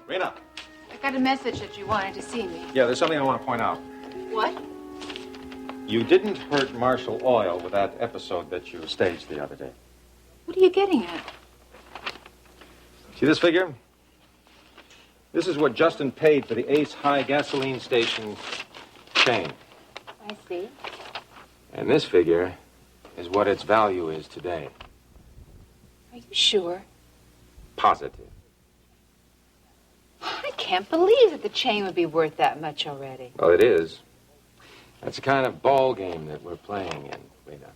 Rena. I got a message that you wanted to see me. Yeah, there's something I want to point out. What? You didn't hurt Marshall Oil with that episode that you staged the other day. What are you getting at? See this figure? This is what Justin paid for the Ace High gasoline station chain. I see. And this figure is what its value is today. Are you sure? Positive. I can't believe that the chain would be worth that much already. Well, it is. That's the kind of ball game that we're playing in, Rena.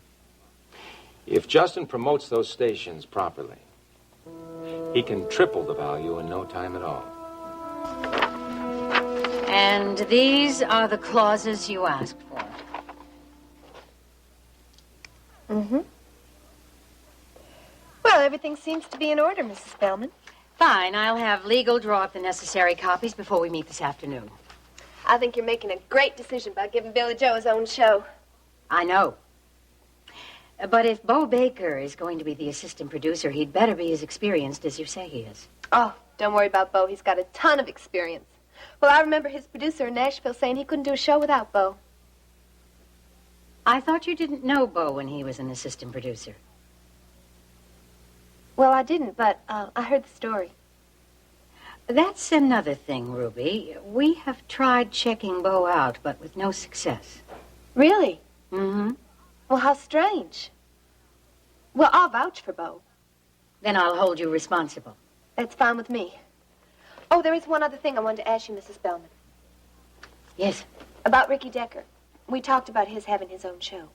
If Justin promotes those stations properly, he can triple the value in no time at all. And these are the clauses you asked for. Mm-hmm. Well, everything seems to be in order, Mrs. Spellman. Fine, I'll have legal draw up the necessary copies before we meet this afternoon. I think you're making a great decision by giving Billy Joe his own show. I know. But if Bo Baker is going to be the assistant producer, he'd better be as experienced as you say he is. Oh, don't worry about Bo. He's got a ton of experience. Well, I remember his producer in Nashville saying he couldn't do a show without Bo. I thought you didn't know Bo when he was an assistant producer. Well, I didn't, but I heard the story. That's another thing, Ruby. We have tried checking Bo out, but with no success. Really? Mm-hmm. Well, how strange. Well, I'll vouch for Bo. Then I'll hold you responsible. That's fine with me. Oh, there is one other thing I wanted to ask you, Mrs. Bellman. Yes? About Ricky Decker. We talked about his having his own show.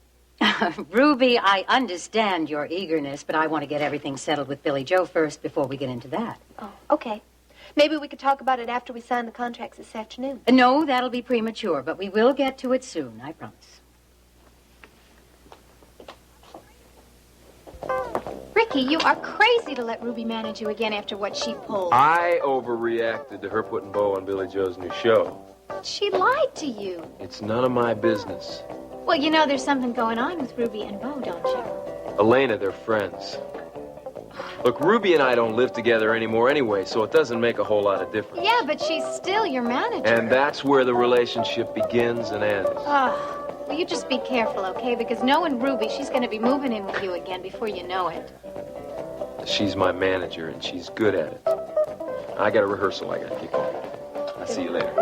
Ruby, I understand your eagerness, but I want to get everything settled with Billy Joe first before we get into that. Oh, okay. Maybe we could talk about it after we sign the contracts this afternoon. No, that'll be premature, but we will get to it soon, I promise. Ricky, you are crazy to let Ruby manage you again after what she pulled. I overreacted to her putting Bo on Billy Joe's new show. She lied to you. It's none of my business. Well, you know there's something going on with Ruby and Bo, don't you? Elena, they're friends. Look, Ruby and I don't live together anymore anyway, so it doesn't make a whole lot of difference. Yeah, but she's still your manager. And that's where the relationship begins and ends. Oh, well, you just be careful, okay? Because knowing Ruby, she's going to be moving in with you again before you know it. She's my manager, and she's good at it. I got a rehearsal I got to keep on. I'll see you later.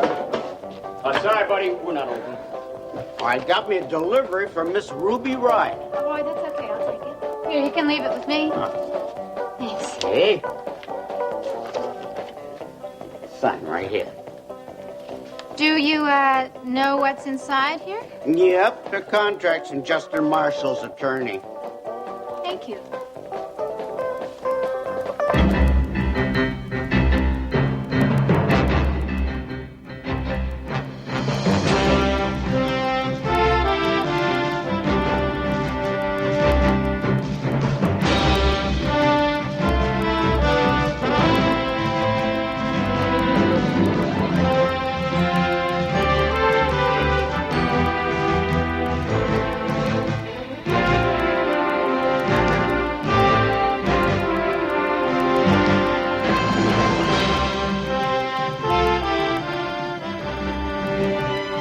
Sorry, buddy, we're not open. I got me a delivery from Miss Ruby Wright. Oh, boy, that's okay. I'll take it. Here, you can leave it with me. Thanks. Hey. Sign right here. Do you, know what's inside here? Yep, the contract's from Justin Marshall's attorney. Thank you.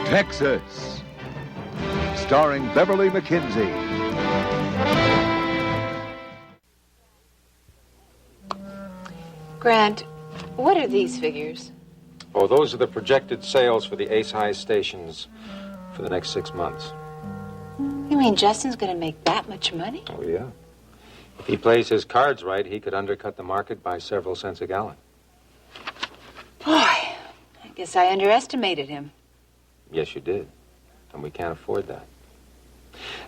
Texas, starring Beverly McKinsey. Grant, what are these figures? Oh, those are the projected sales for the Ace High stations for the next 6 months. You mean Justin's going to make that much money? Oh, yeah. If he plays his cards right, he could undercut the market by several cents a gallon. Boy, I guess I underestimated him. Yes, you did. And we can't afford that.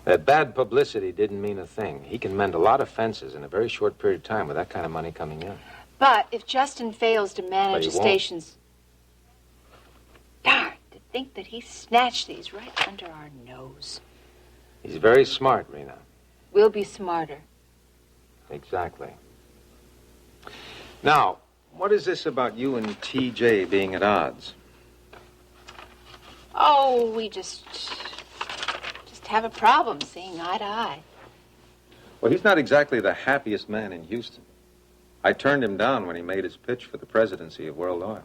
That bad publicity didn't mean a thing. He can mend a lot of fences in a very short period of time with that kind of money coming in. But if Justin fails to manage the But he won't. stations... Darn, to think that he snatched these right under our nose. He's very smart, Rena. We'll be smarter. Exactly. Now, what is this about you and TJ being at odds? Oh, we just have a problem seeing eye to eye. Well, he's not exactly the happiest man in Houston. I turned him down when he made his pitch for the presidency of World Oil.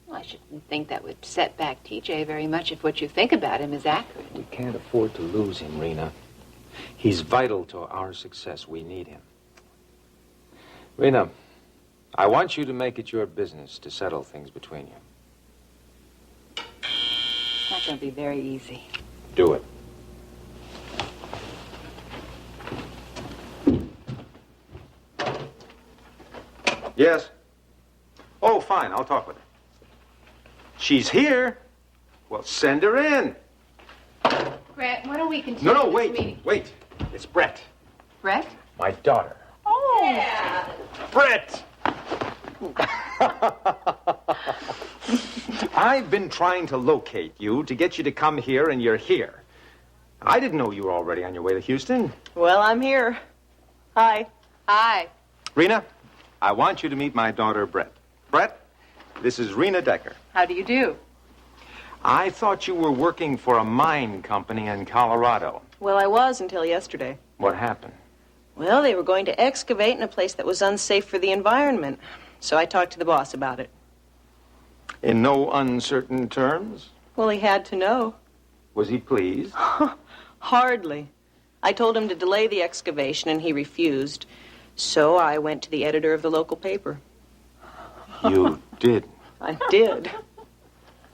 Well, I shouldn't think that would set back TJ very much if what you think about him is accurate. We can't afford to lose him, Rena. He's vital to our success. We need him. Rena, I want you to make it your business to settle things between you. It's not going to be very easy. Do it. Yes? Oh, fine. I'll talk with her. She's here. Well, send her in. Brett, why don't we continue No, this wait. meeting? Wait. It's Brett. Brett? My daughter. Oh. Yeah. Brett! I've been trying to locate you to get you to come here, and you're here. I didn't know you were already on your way to Houston. Well, I'm here. Hi. Hi. Rena, I want you to meet my daughter, Brett. Brett, this is Rena Decker. How do you do? I thought you were working for a mine company in Colorado. Well, I was until yesterday. What happened? Well, they were going to excavate in a place that was unsafe for the environment. So I talked to the boss about it. In no uncertain terms? Well, he had to know. Was he pleased? Hardly. I told him to delay the excavation, and he refused. So I went to the editor of the local paper. You did. I did.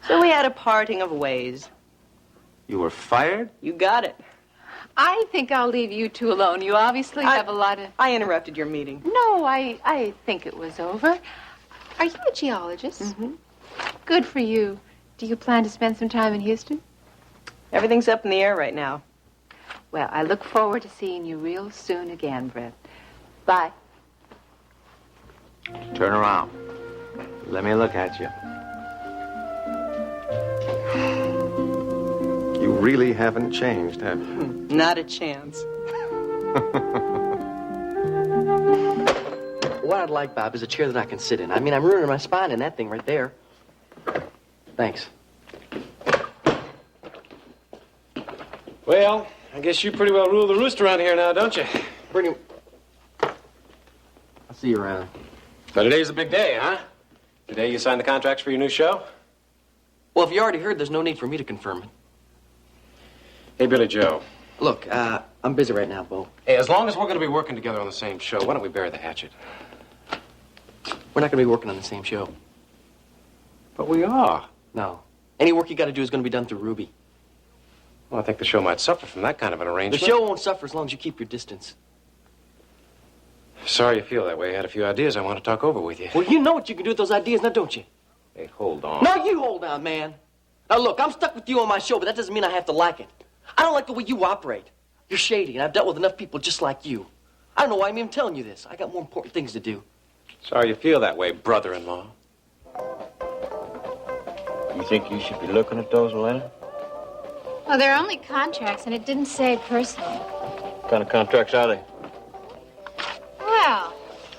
So we had a parting of ways. You were fired? You got it. I think I'll leave you two alone. You obviously have a lot of... I interrupted your meeting. No, I think it was over. Are you a geologist? Mm-hmm. Good for you. Do you plan to spend some time in Houston? Everything's up in the air right now. Well, I look forward to seeing you real soon again, Brett. Bye. Turn around. Let me look at you. You really haven't changed, have you? Not a chance. What I'd like, Bob, is a chair that I can sit in. I mean, I'm ruining my spine in that thing right there. Thanks. Well, I guess you pretty well rule the roost around here now, don't you? I'll see you around. So today's a big day, huh? Today you signed the contracts for your new show? Well, if you already heard, there's no need for me to confirm it. Hey, Billy Joe. Look, I'm busy right now, Bo. Hey, as long as we're going to be working together on the same show, why don't we bury the hatchet? We're not going to be working on the same show. But we are. No. Any work you got to do is going to be done through Ruby. Well, I think the show might suffer from that kind of an The arrangement. show won't suffer as long as you keep your distance. Sorry you feel that way. I had a few ideas I want to talk over with you. Well, you know what you can do with those ideas, now, don't you? Hey, hold on. No, you hold on, man. Now, look, I'm stuck with you on my show, but that doesn't mean I have to like it. I don't like the way you operate. You're shady, and I've dealt with enough people just like you. I don't know why I'm even telling you this. I got more important things to do. Sorry you feel that way, brother-in-law. You think you should be looking at those, Elena? Well, they're only contracts, and it didn't say personal. What kind of contracts are they? Well,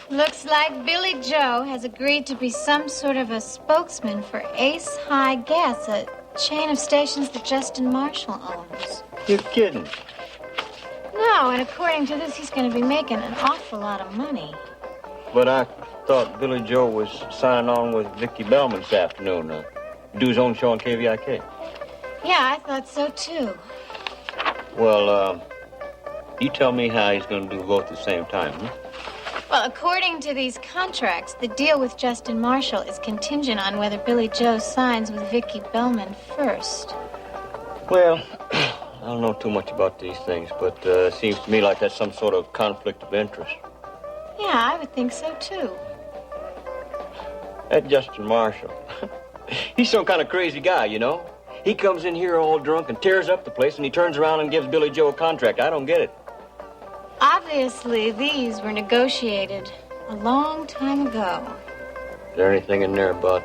looks like Billy Joe has agreed to be some sort of a spokesman for Ace High Gas, a chain of stations that Justin Marshall owns. You're kidding. No, and according to this, he's going to be making an awful lot of money. But I thought Billy Joe was signing on with Vicki Bellman this afternoon. Do his own show on KVIK. Yeah, I thought so, too. Well, you tell me how he's going to do both at the same time, huh? Well, according to these contracts, the deal with Justin Marshall is contingent on whether Billy Joe signs with Vicki Bellman first. Well, I don't know too much about these things, but it seems to me like that's some sort of conflict of interest. Yeah, I would think so, too. That Justin Marshall, he's some kind of crazy guy, you know? He comes in here all drunk and tears up the place, and he turns around and gives Billy Joe a contract. I don't get it. Obviously, these were negotiated a long time ago. Is there anything in there about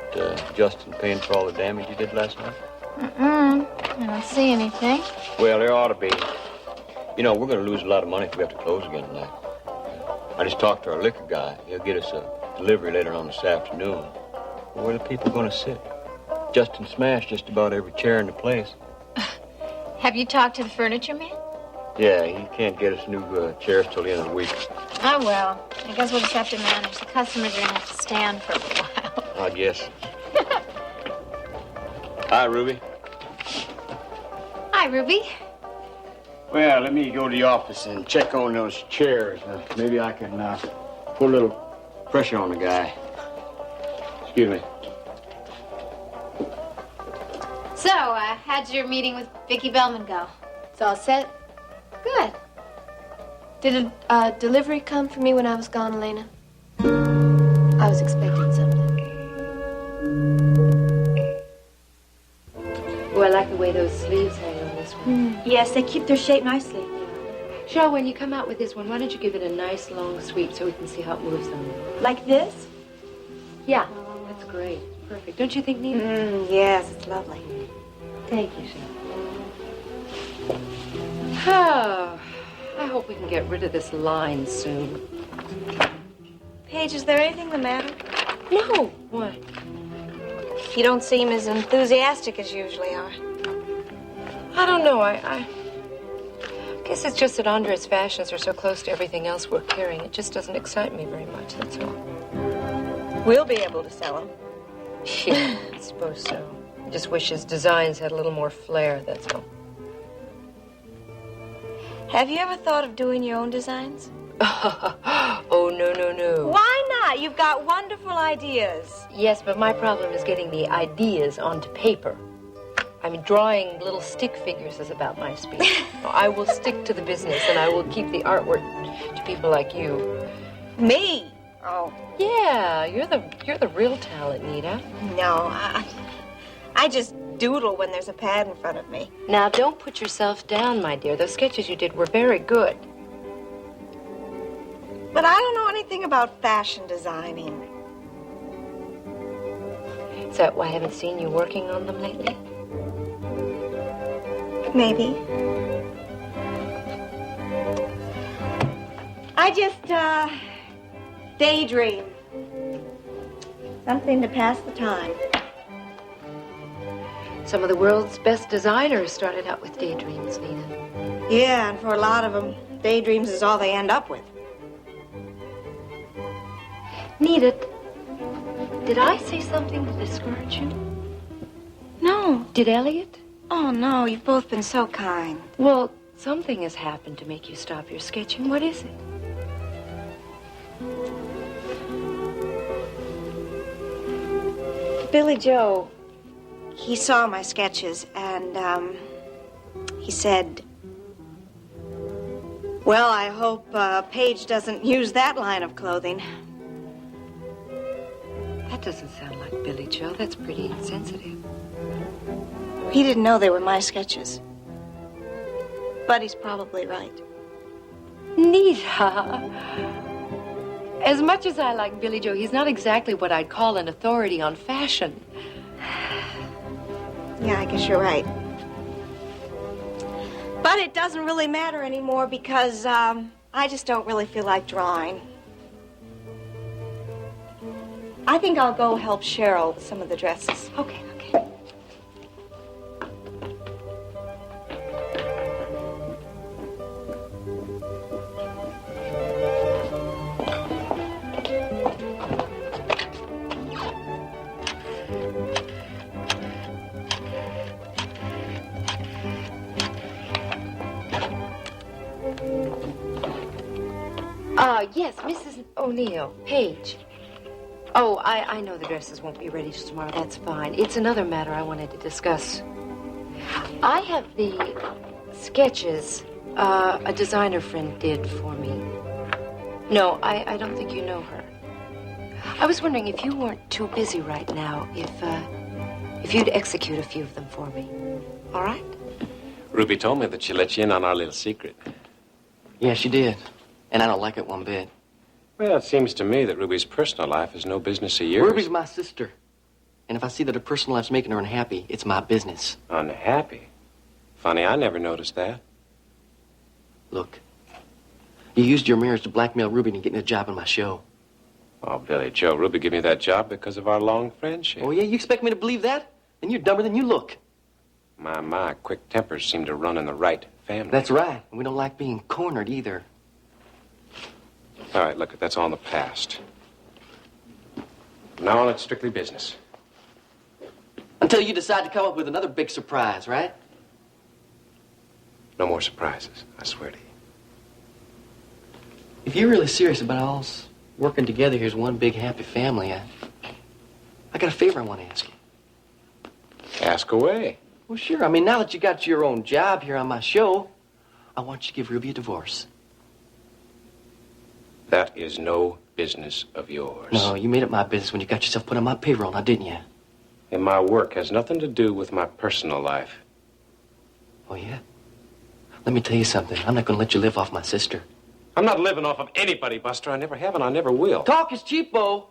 Justin paying for all the damage he did last night? I don't see anything. Well, there ought to be. You know, we're going to lose a lot of money if we have to close again tonight. I just talked to our liquor guy. He'll get us a delivery later on this afternoon. Where are the people going to sit? Justin smashed just about every chair in the place. Have you talked to the furniture man? Yeah, he can't get us new chairs till the end of the week. Oh, well, I guess we'll just have to manage. The customers are going to have to stand for a little while. I guess. Hi, Ruby. Hi, Ruby. Well, let me go to the office and check on those chairs. Maybe I can put a little pressure on the guy. Excuse me. So, how'd your meeting with Vicki Bellman go? It's all set. Good. Did a delivery come for me when I was gone, Elena? I was expecting something. Oh, I like the way those sleeves hang on this one. Yes, they keep their shape nicely. Cheryl, when you come out with this one, why don't you give it a nice long sweep so we can see how it moves on you? Like this? Yeah, that's great. Perfect. Don't you think, Nina? Yes, it's lovely. Thank you, Cheryl. Oh, I hope we can get rid of this line soon. Paige, is there anything the matter? No. What? You don't seem as enthusiastic as you usually are. I don't know. I guess it's just that Andre's fashions are so close to everything else we're carrying. It just doesn't excite me very much, that's all. We'll be able to sell them. Yeah, I suppose so. I just wish his designs had a little more flair, that's all. Have you ever thought of doing your own designs? Oh, no. Why not? You've got wonderful ideas. Yes, but my problem is getting the ideas onto paper. I mean, drawing little stick figures is about my speed. I will stick to the business, and I will keep the artwork to people like you. Me? Oh. Yeah, you're the real talent, Nita. No, I just doodle when there's a pad in front of me. Now, don't put yourself down, my dear. Those sketches you did were very good. But I don't know anything about fashion designing. Is that why I haven't seen you working on them lately? Maybe. I just, daydream. Something to pass the time. Some of the world's best designers started out with daydreams, Nina. Yeah, and for a lot of them, daydreams is all they end up with. Nita, did I say something to discourage you? No. Did Elliot? Oh, no, you've both been so kind. Well, something has happened to make you stop your sketching. What is it? Billy Joe, he saw my sketches, and, he said, well, I hope, Paige doesn't use that line of clothing. That doesn't sound like Billy Joe. That's pretty insensitive. He didn't know they were my sketches. But he's probably right. Nita. As much as I like Billy Joe, he's not exactly what I'd call an authority on fashion. Yeah, I guess you're right. But it doesn't really matter anymore because, I just don't really feel like drawing. I think I'll go help Cheryl with some of the dresses. Okay. Yes, Mrs. O'Neill, Paige. Oh, I know the dresses won't be ready till tomorrow. That's fine. It's another matter I wanted to discuss. I have the sketches a designer friend did for me. No, I don't think you know her. I was wondering if you weren't too busy right now, if you'd execute a few of them for me. All right? Ruby told me that she let you in on our little secret. Yeah, she did. And I don't like it one bit. Well, it seems to me that Ruby's personal life is no business of yours. Ruby's my sister. And if I see that her personal life's making her unhappy, it's my business. Unhappy? Funny, I never noticed that. Look, you used your marriage to blackmail Ruby into getting a job on my show. Oh, Billy Joe, Ruby gave me that job because of our long friendship. Oh, yeah? You expect me to believe that? Then you're dumber than you look. My, quick tempers seem to run in the right family. That's right. And we don't like being cornered either. All right, look, that's all in the past. Now on, it's strictly business. Until you decide to come up with another big surprise, right? No more surprises, I swear to you. If you're really serious about us working together here as one big happy family, I got a favor I want to ask you. Ask away. Well, sure. I mean, now that you got your own job here on my show, I want you to give Ruby a divorce. That is no business of yours. No, you made it my business when you got yourself put on my payroll, now didn't you? And my work has nothing to do with my personal life. Oh, yeah? Let me tell you something. I'm not going to let you live off my sister. I'm not living off of anybody, Buster. I never have and I never will. Talk is cheap, Bo.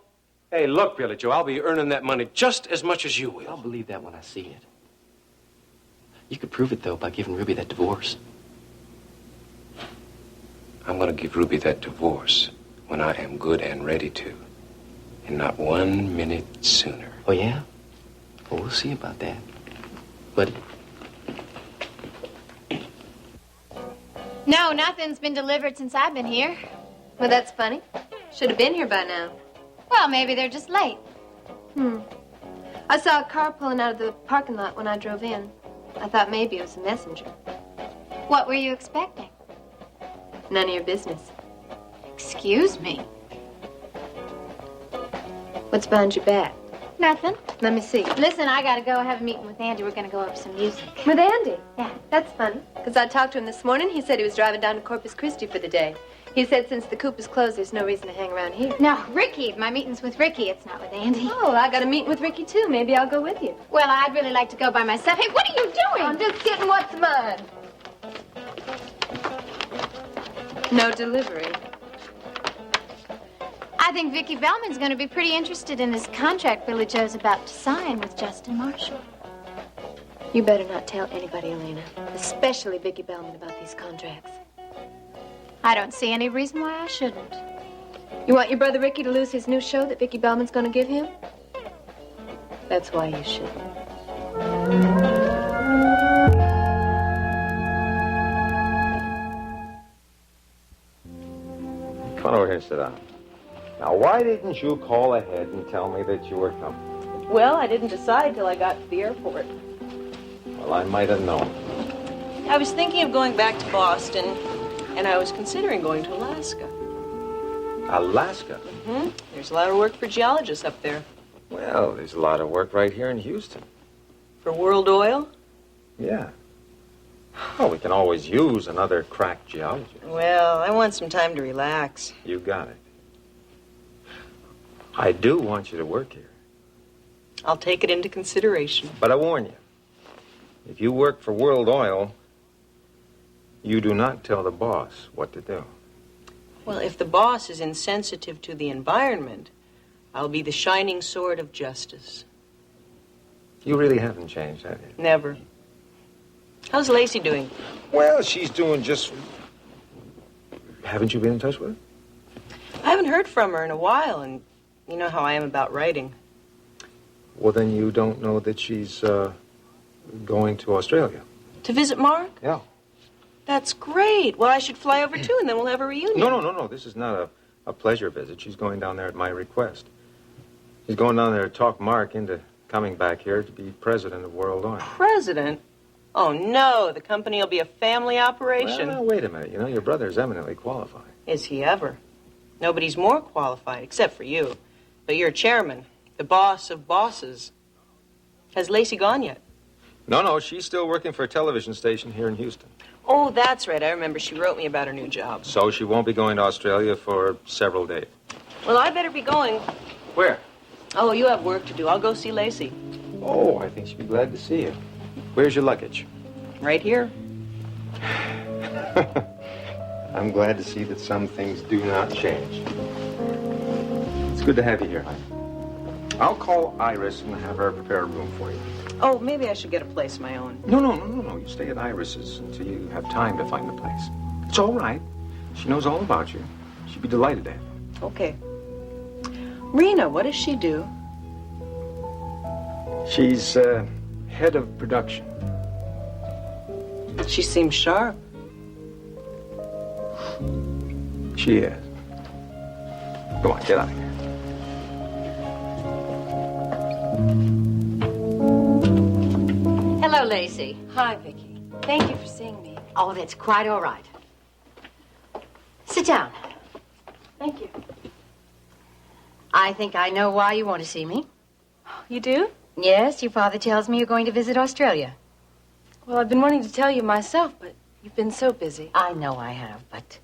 Hey, look, Billy Joe, I'll be earning that money just as much as you will. I'll believe that when I see it. You could prove it, though, by giving Ruby that divorce. I'm going to give Ruby that divorce when I am good and ready to. And not 1 minute sooner. Oh, yeah? Well, we'll see about that. Buddy. No, nothing's been delivered since I've been here. Well, that's funny. Should have been here by now. Well, maybe they're just late. I saw a car pulling out of the parking lot when I drove in. I thought maybe it was a messenger. What were you expecting? None of your business. Excuse me. What's behind your back? Nothing. Let me see. Listen, I gotta go. I have a meeting with Andy. We're gonna go over some music. With Andy? Yeah. That's funny. Because I talked to him this morning. He said he was driving down to Corpus Christi for the day. He said since the coop is closed, there's no reason to hang around here. No, Ricky. My meeting's with Ricky. It's not with Andy. Oh, I got a meeting with Ricky, too. Maybe I'll go with you. Well, I'd really like to go by myself. Hey, what are you doing? I'm just getting what's mine. No delivery. I think Vicky Bellman's going to be pretty interested in this contract Billy Joe's about to sign with Justin Marshall. You better not tell anybody, Elena. Especially Vicky Bellman about these contracts. I don't see any reason why I shouldn't. You want your brother Ricky to lose his new show that Vicky Bellman's going to give him? That's why you shouldn't. Come on over here and sit down. Now, why didn't you call ahead and tell me that you were coming? Well, I didn't decide till I got to the airport. Well, I might have known. I was thinking of going back to Boston, and I was considering going to Alaska. Alaska? There's a lot of work for geologists up there. Well, there's a lot of work right here in Houston. For World Oil? Yeah. Well, we can always use another crack geologist. Well, I want some time to relax. You got it. I do want you to work here. I'll take it into consideration. But I warn you, if you work for World Oil, you do not tell the boss what to do. Well, if the boss is insensitive to the environment, I'll be the shining sword of justice. You really haven't changed, have you? Never. How's Lacey doing? Well, she's doing just... Haven't you been in touch with her? I haven't heard from her in a while, and you know how I am about writing. Well, then you don't know that she's going to Australia. To visit Mark? Yeah. That's great. Well, I should fly over too, and then we'll have a reunion. No. This is not a pleasure visit. She's going down there at my request. She's going down there to talk Mark into coming back here to be president of World Oil. President? Oh, no. The company will be a family operation. Well, wait a minute. You know, your brother is eminently qualified. Is he ever? Nobody's more qualified, except for you. But you're chairman, the boss of bosses. Has Lacey gone yet? No, she's still working for a television station here in Houston. Oh, that's right. I remember she wrote me about her new job. So she won't be going to Australia for several days. Well, I better be going. Where? Oh, you have work to do. I'll go see Lacey. Oh, I think she'd be glad to see you. Where's your luggage? Right here. I'm glad to see that some things do not change. It's good to have you here, honey. I'll call Iris and have her prepare a room for you. Oh, maybe I should get a place of my own. No. You stay at Iris's until you have time to find a place. It's all right. She knows all about you. She'd be delighted to have you. Okay. Rena, what does she do? She's head of production. She seems sharp. She is. Come on, get out of here. Hello, Lacey. Hi, Vicky. Thank you for seeing me. Oh, that's quite all right. Sit down. Thank you. I think I know why you want to see me. You do? Yes, your father tells me you're going to visit Australia. Well, I've been wanting to tell you myself, but you've been so busy. I know I have, but...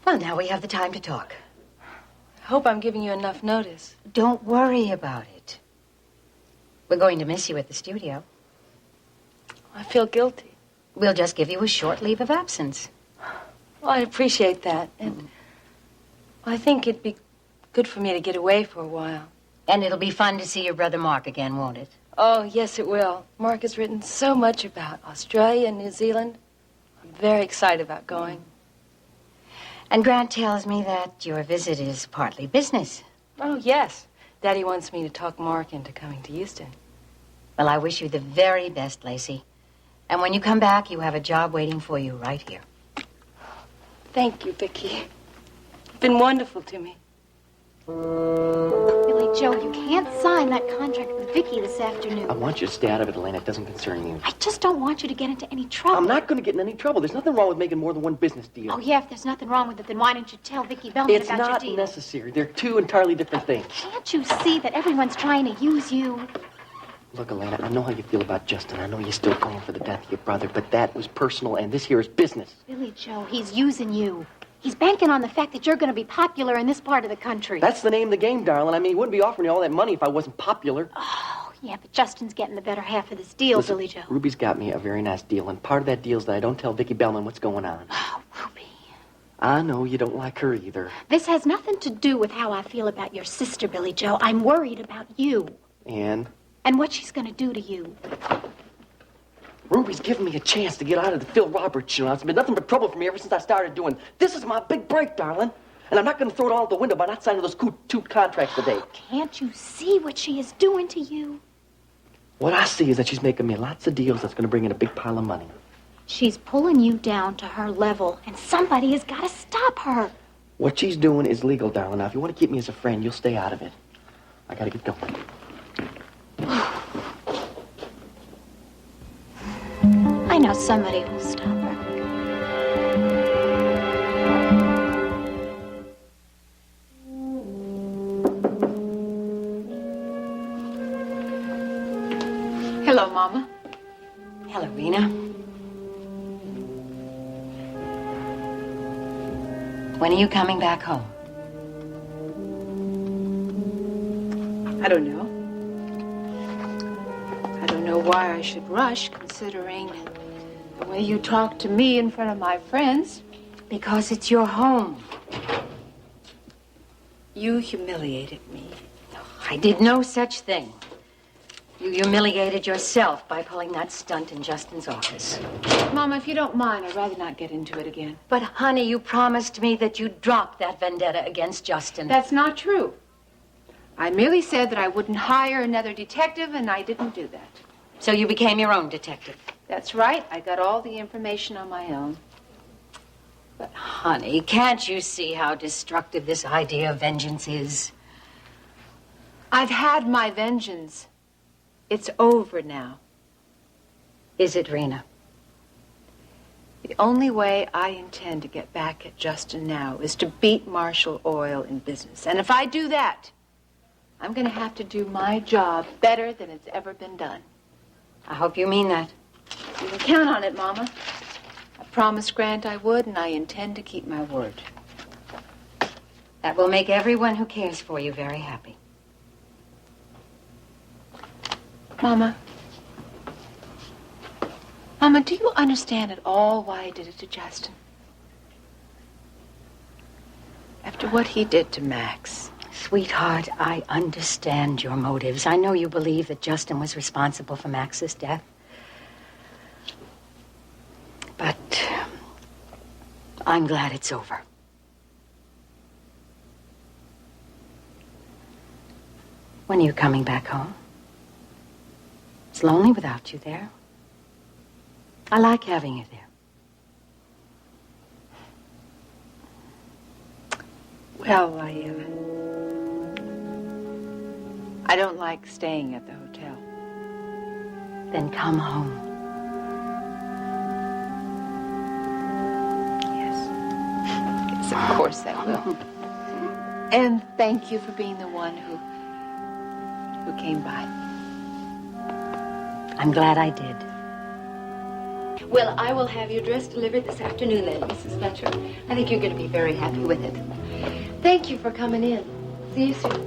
Well, now we have the time to talk. I hope I'm giving you enough notice. Don't worry about it. We're going to miss you at the studio. I feel guilty. We'll just give you a short leave of absence. Well, I appreciate that. And I think it'd be good for me to get away for a while. And it'll be fun to see your brother Mark again, won't it? Oh, yes, it will. Mark has written so much about Australia and New Zealand. I'm very excited about going. And Grant tells me that your visit is partly business. Oh, yes. Daddy wants me to talk Mark into coming to Houston. Well, I wish you the very best, Lacey. And when you come back, you have a job waiting for you right here. Thank you, Vicky. You've been wonderful to me. Billy Joe, you can't sign that contract with Vicky this afternoon. I want you to stay out of it, Elaine. It doesn't concern you. I just don't want you to get into any trouble. I'm not going to get in any trouble. There's nothing wrong with making more than one business deal. Oh, yeah, if there's nothing wrong with it, then why don't you tell Vicky Bellman It's about your not deal? necessary. They're two entirely different things. Can't you see that everyone's trying to use you? Look, Elena, I know how you feel about Justin. I know you're still going for the death of your brother, but that was personal, and this here is business. Billy Joe, he's using you. He's banking on the fact that you're going to be popular in this part of the country. That's the name of the game, darling. I mean, he wouldn't be offering you all that money if I wasn't popular. Oh, yeah, but Justin's getting the better half of this deal, Listen, Billy Joe. Ruby's got me a very nice deal, and part of that deal is that I don't tell Vicky Bellman what's going on. Oh, Ruby. I know you don't like her either. This has nothing to do with how I feel about your sister, Billy Joe. I'm worried about you And and what she's going to do to you. Ruby's given me a chance to get out of the Phil Roberts show. It's been nothing but trouble for me ever since I started doing. This is my big break, darling. And I'm not going to throw it all out the window by not signing those two contracts today. Can't you see what she is doing to you? What I see is that she's making me lots of deals that's going to bring in a big pile of money. She's pulling you down to her level, and somebody has got to stop her. What she's doing is legal, darling. Now, if you want to keep me as a friend, you'll stay out of it. I got to get going. I know somebody who'll stop her. Hello, Mama. Hello, Rena. When are you coming back home? I don't know. I don't know why I should rush, considering the way you talk to me in front of my friends. Because it's your home. You humiliated me. I did no such thing. You humiliated yourself by pulling that stunt in Justin's office. Mama, if you don't mind, I'd rather not get into it again. But, honey, you promised me that you'd drop that vendetta against Justin. That's not true. I merely said that I wouldn't hire another detective, and I didn't do that. So you became your own detective. That's right. I got all the information on my own. But, honey, can't you see how destructive this idea of vengeance is? I've had my vengeance. It's over now. Is it, Rena? The only way I intend to get back at Justin now is to beat Marshall Oil in business. And if I do that, I'm going to have to do my job better than it's ever been done. I hope you mean that. You can count on it, Mama. I promised Grant I would, and I intend to keep my word. That will make everyone who cares for you very happy. Mama. Mama, do you understand at all why I did it to Justin? After what he did to Max. Sweetheart, I understand your motives. I know you believe that Justin was responsible for Max's death. But I'm glad it's over. When are you coming back home? It's lonely without you there. I like having you there. Well, I don't like staying at the hotel. Then come home. Yes, of course I will. And thank you for being the one who came by. I'm glad I did. Well, I will have your dress delivered this afternoon then, Mrs. Fletcher. I think you're going to be very happy with it. Thank you for coming in. See you soon.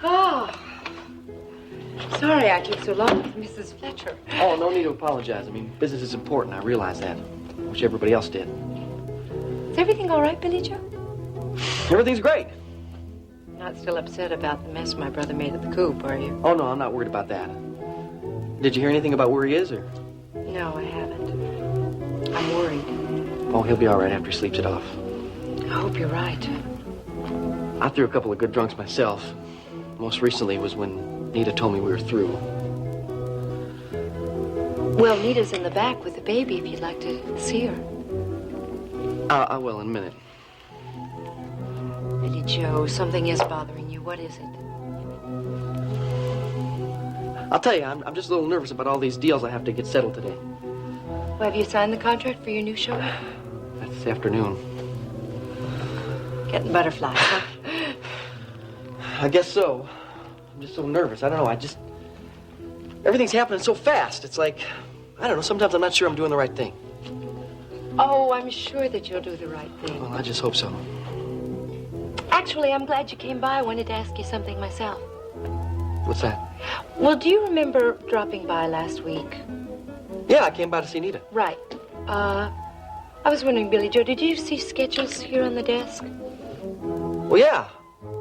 Oh. Sorry I took so long with Mrs. Fletcher. Oh, no need to apologize. I mean, business is important. I realize that. I wish everybody else did. Is everything all right, Billy Joe? Everything's great. Not still upset about the mess my brother made at the coop, are you? Oh, no, I'm not worried about that. Did you hear anything about where he is, or? No, I haven't. I'm worried. Oh, he'll be all right after he sleeps it off. I hope you're right. I threw a couple of good drunks myself. Most recently was when Nita told me we were through. Well, Nita's in the back with the baby if you'd like to see her. I will in a minute. Billy Joe, something is bothering you. What is it? I'll tell you, I'm just a little nervous about all these deals I have to get settled today. Well, have you signed the contract for your new show? That's this afternoon. Getting butterflies, huh? I guess so. I'm just so nervous. I don't know. Everything's happening so fast. It's like, I don't know, sometimes I'm not sure I'm doing the right thing. Oh, I'm sure that you'll do the right thing. Well, I just hope so. Actually, I'm glad you came by. I wanted to ask you something myself. What's that? Well, do you remember dropping by last week? Yeah, I came by to see Nita. Right. I was wondering, Billy Joe, did you see sketches here on the desk? Well, yeah.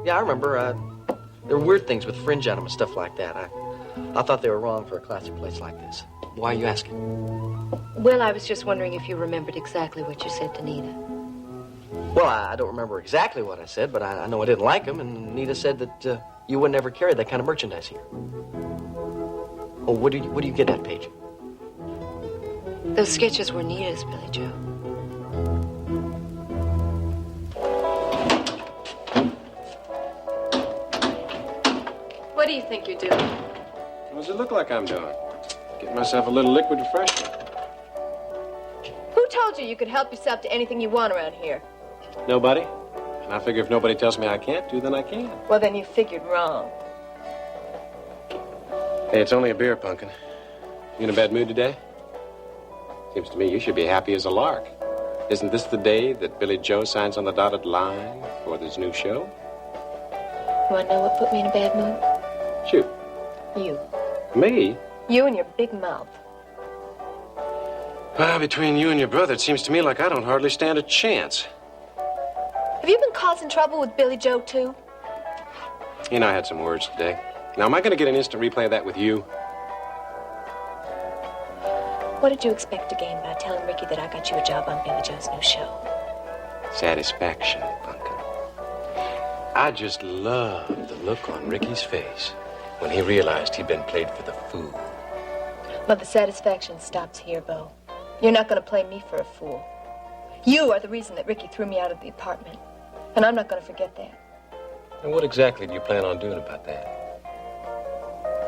Yeah, I remember. There were weird things with fringe on them and stuff like that. I thought they were wrong for a classic place like this. Why are you asking? Well, I was just wondering if you remembered exactly what you said to Nita. Well, I don't remember exactly what I said, but I know I didn't like them, and Nita said that you wouldn't ever carry that kind of merchandise here. Oh, what do you get at, Paige? Those sketches were Nita's, Billy Joe. What do you think you're doing? What does it look like I'm doing? Getting myself a little liquid refreshment. Who told you could help yourself to anything you want around here? Nobody? And I figure if nobody tells me I can't do, then I can. Well, then you figured wrong. Hey, it's only a beer, Pumpkin. You in a bad mood today? Seems to me you should be happy as a lark. Isn't this the day that Billy Joe signs on the dotted line for this new show? You want to know what put me in a bad mood? Shoot. You. Me? You and your big mouth. Well, between you and your brother, it seems to me like I don't hardly stand a chance. Have you been causing trouble with Billy Joe, too? He and I had some words today. Now, am I going to get an instant replay of that with you? What did you expect to gain by telling Ricky that I got you a job on Billy Joe's new show? Satisfaction, Pumpkin. I just loved the look on Ricky's face when he realized he'd been played for the fool. But the satisfaction stops here, Bo. You're not going to play me for a fool. You are the reason that Ricky threw me out of the apartment. And I'm not going to forget that. And what exactly do you plan on doing about that?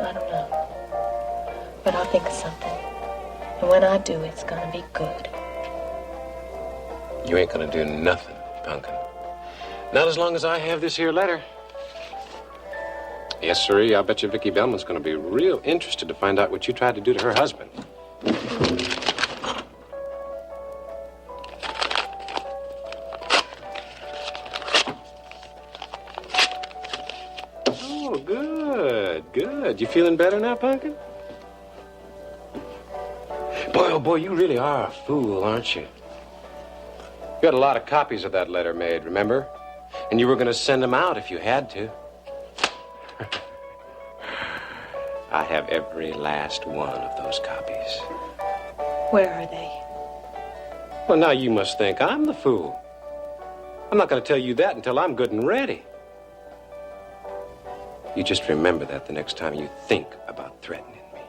I don't know. But I'll think of something. And when I do, it's going to be good. You ain't gonna do nothing, Pumpkin. Not as long as I have this here letter. Yes, sirree, I bet you Vicki Bellman's gonna be real interested to find out what you tried to do to her husband. Oh, good. You feeling better now, Pumpkin? Boy, oh boy, you really are a fool, aren't you? You had a lot of copies of that letter made, remember? And you were going to send them out if you had to. I have every last one of those copies. Where are they? Well, now you must think I'm the fool. I'm not going to tell you that until I'm good and ready. You just remember that the next time you think about threatening me.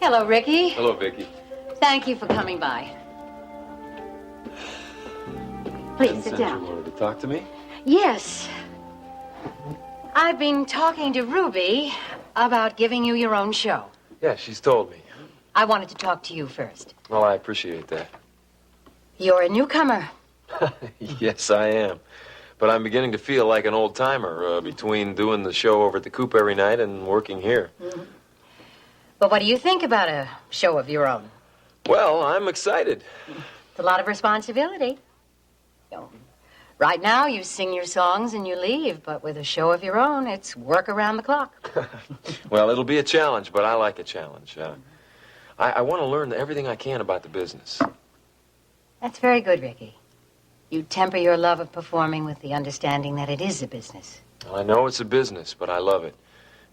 Hello, Ricky. Hello, Vicki. Thank you for coming by. Please sit down. You wanted to talk to me? Yes. I've been talking to Ruby about giving you your own show. Yeah, she's told me. I wanted to talk to you first. Well, I appreciate that. You're a newcomer. Yes, I am. But I'm beginning to feel like an old-timer between doing the show over at the Coop every night and working here. Mm-hmm. But what do you think about a show of your own? Well, I'm excited. It's a lot of responsibility. Right now, you sing your songs and you leave, but with a show of your own, it's work around the clock. Well, it'll be a challenge, but I like a challenge. I want to learn everything I can about the business. That's very good, Ricky. You temper your love of performing with the understanding that it is a business. Well, I know it's a business, but I love it.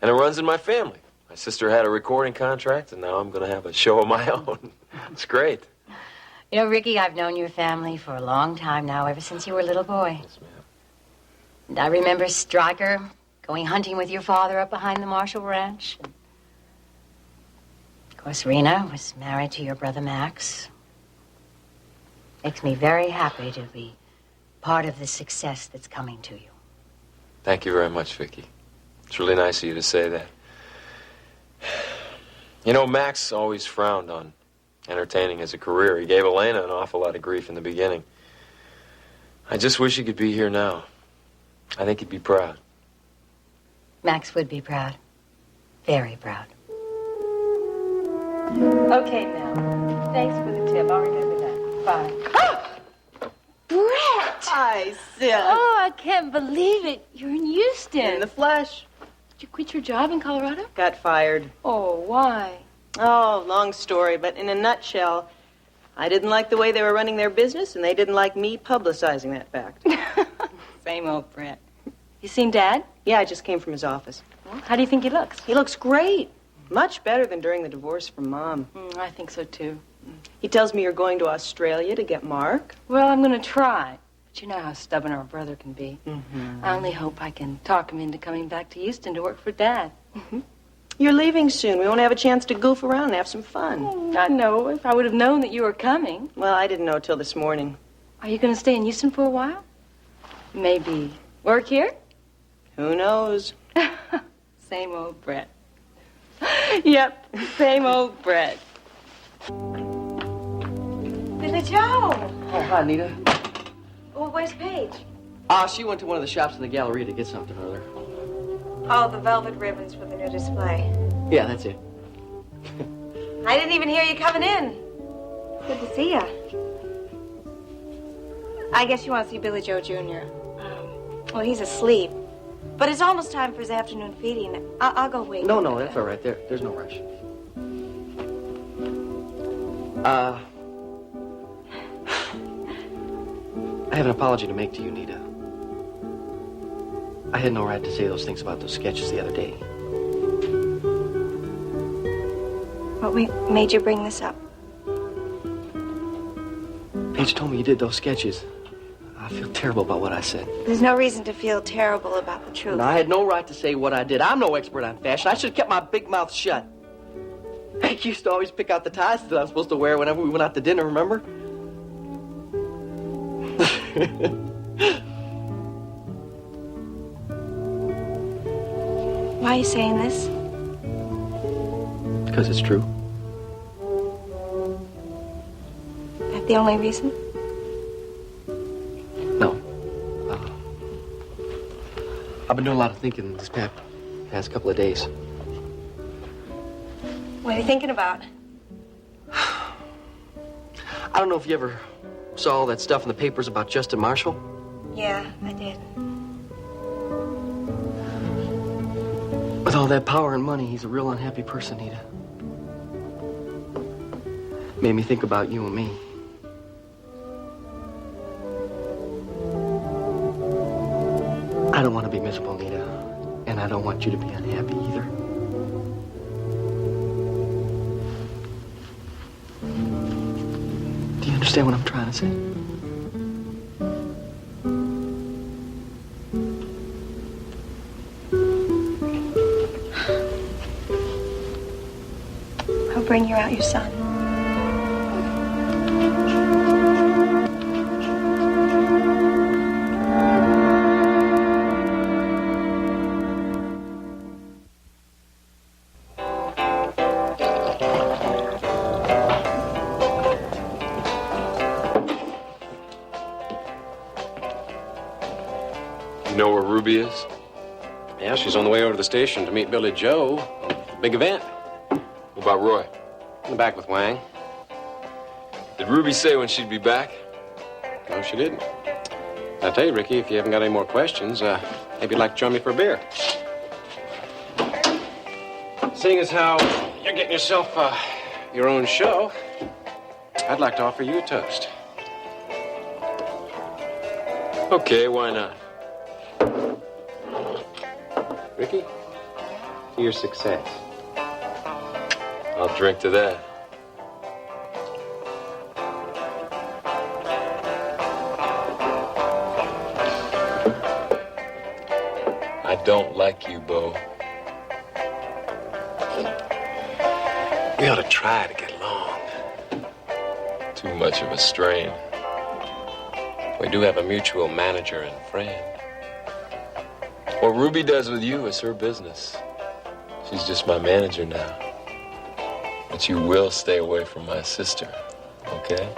And it runs in my family. My sister had a recording contract, and now I'm going to have a show of my own. It's great. You know, Ricky, I've known your family for a long time now, ever since you were a little boy. Yes, ma'am. And I remember Stryker going hunting with your father up behind the Marshall Ranch. Of course, Rena was married to your brother Max. Makes me very happy to be part of the success that's coming to you. Thank you very much, Vicki. It's really nice of you to say that. You know, Max always frowned on entertaining as a career. He gave Elena an awful lot of grief in the beginning. I just wish he could be here now. I think he'd be proud. Max would be proud. Very proud. Okay, Mel. Thanks for the tip. I'll remember that. Bye. Brett! Hi, Sis. Oh, I can't believe it. You're in Houston. In the flesh. Did you quit your job in Colorado? Got fired. Oh, why? Oh, long story, but in a nutshell, I didn't like the way they were running their business, and they didn't like me publicizing that fact. Same old Brett. You seen Dad? Yeah, I just came from his office. Well, how do you think he looks? He looks great. Much better than during the divorce from Mom. I think so, too. He tells me you're going to Australia to get Mark. Well, I'm going to try. But you know how stubborn our brother can be. Mm-hmm. I only hope I can talk him into coming back to Houston to work for Dad. Mm-hmm. You're leaving soon. We won't have a chance to goof around and have some fun. I know. If I would have known that you were coming. Well, I didn't know till this morning. Are you going to stay in Houston for a while? Maybe work here? Who knows? Same old Brett. Yep, same old Brett. Billy Joe! Oh, hi, Nita. Well, where's Paige? She went to one of the shops in the Galleria to get something or other. Oh, the velvet ribbons for the new display. Yeah, that's it. I didn't even hear you coming in. Good to see you. I guess you want to see Billy Joe Jr. Well, he's asleep. But it's almost time for his afternoon feeding. I'll go wait. No, that's all right. There's no rush. I have an apology to make to you, Nita. I had no right to say those things about those sketches the other day. What made you bring this up? Paige told me you did those sketches. I feel terrible about what I said. There's no reason to feel terrible about the truth. And I had no right to say what I did. I'm no expert on fashion. I should have kept my big mouth shut. Hank used to always pick out the ties that I was supposed to wear whenever we went out to dinner, remember? Why are you saying this? Because it's true. That the only reason? No. I've been doing a lot of thinking this past couple of days. What are you thinking about? I don't know if you ever saw all that stuff in the papers about Justin Marshall. Yeah, I did. With all that power and money, he's a real unhappy person, Nita. Made me think about you and me. I don't want to be miserable, Nita. And I don't want you to be unhappy either. Do you understand what I'm trying to say? I'll bring you out your son. Ruby is? Yeah, she's on the way over to the station to meet Billy Joe on the big event. What about Roy? In the back with Wang. Did Ruby say when she'd be back? No, she didn't. I tell you, Ricky, if you haven't got any more questions, maybe you'd like to join me for a beer. Seeing as how you're getting yourself your own show, I'd like to offer you a toast. Okay, why not? Ricky, to your success. I'll drink to that. I don't like you, Bo. We ought to try to get along. Too much of a strain. We do have a mutual manager and friend. What Ruby does with you is her business. She's just my manager now. But you will stay away from my sister, okay?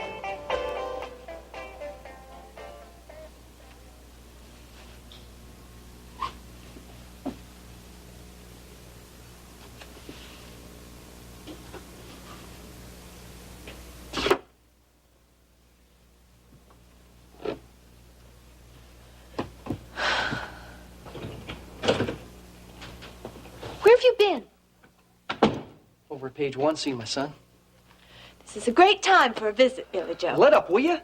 Where have you been? Over at page 1, seeing my son. This is a great time for a visit, Billy Joe. Let up, will you?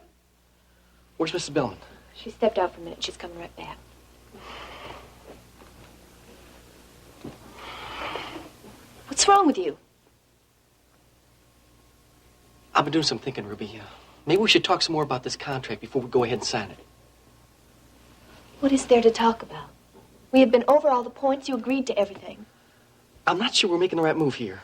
Where's Mrs. Bellman? She stepped out for a minute. She's coming right back. What's wrong with you? I've been doing some thinking, Ruby. Maybe we should talk some more about this contract before we go ahead and sign it. What is there to talk about? We have been over all the points. You agreed to everything. I'm not sure we're making the right move here.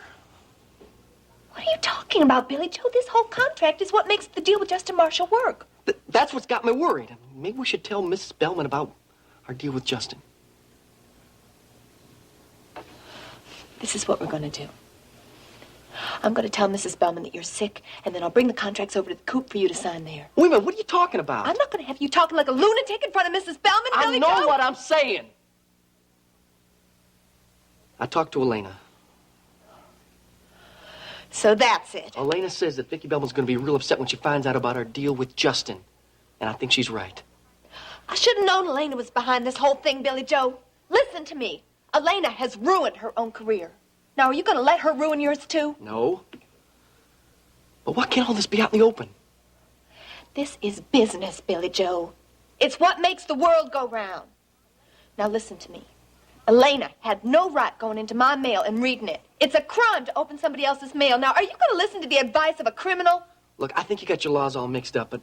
What are you talking about, Billy Joe? This whole contract is what makes the deal with Justin Marshall work. That's what's got me worried. I mean, maybe we should tell Mrs. Bellman about our deal with Justin. This is what we're going to do. I'm going to tell Mrs. Bellman that you're sick, and then I'll bring the contracts over to the coop for you to sign there. Wait a minute, what are you talking about? I'm not going to have you talking like a lunatic in front of Mrs. Bellman, Billy Joe. I know what I'm saying. I talked to Elena. So that's it. Elena says that Vicki Bellman's going to be real upset when she finds out about our deal with Justin. And I think she's right. I should have known Elena was behind this whole thing, Billy Joe. Listen to me. Elena has ruined her own career. Now, are you going to let her ruin yours, too? No. But why can't all this be out in the open? This is business, Billy Joe. It's what makes the world go round. Now, listen to me. Elena had no right going into my mail and reading it. It's a crime to open somebody else's mail. Now, are you going to listen to the advice of a criminal? Look, I think you got your laws all mixed up, but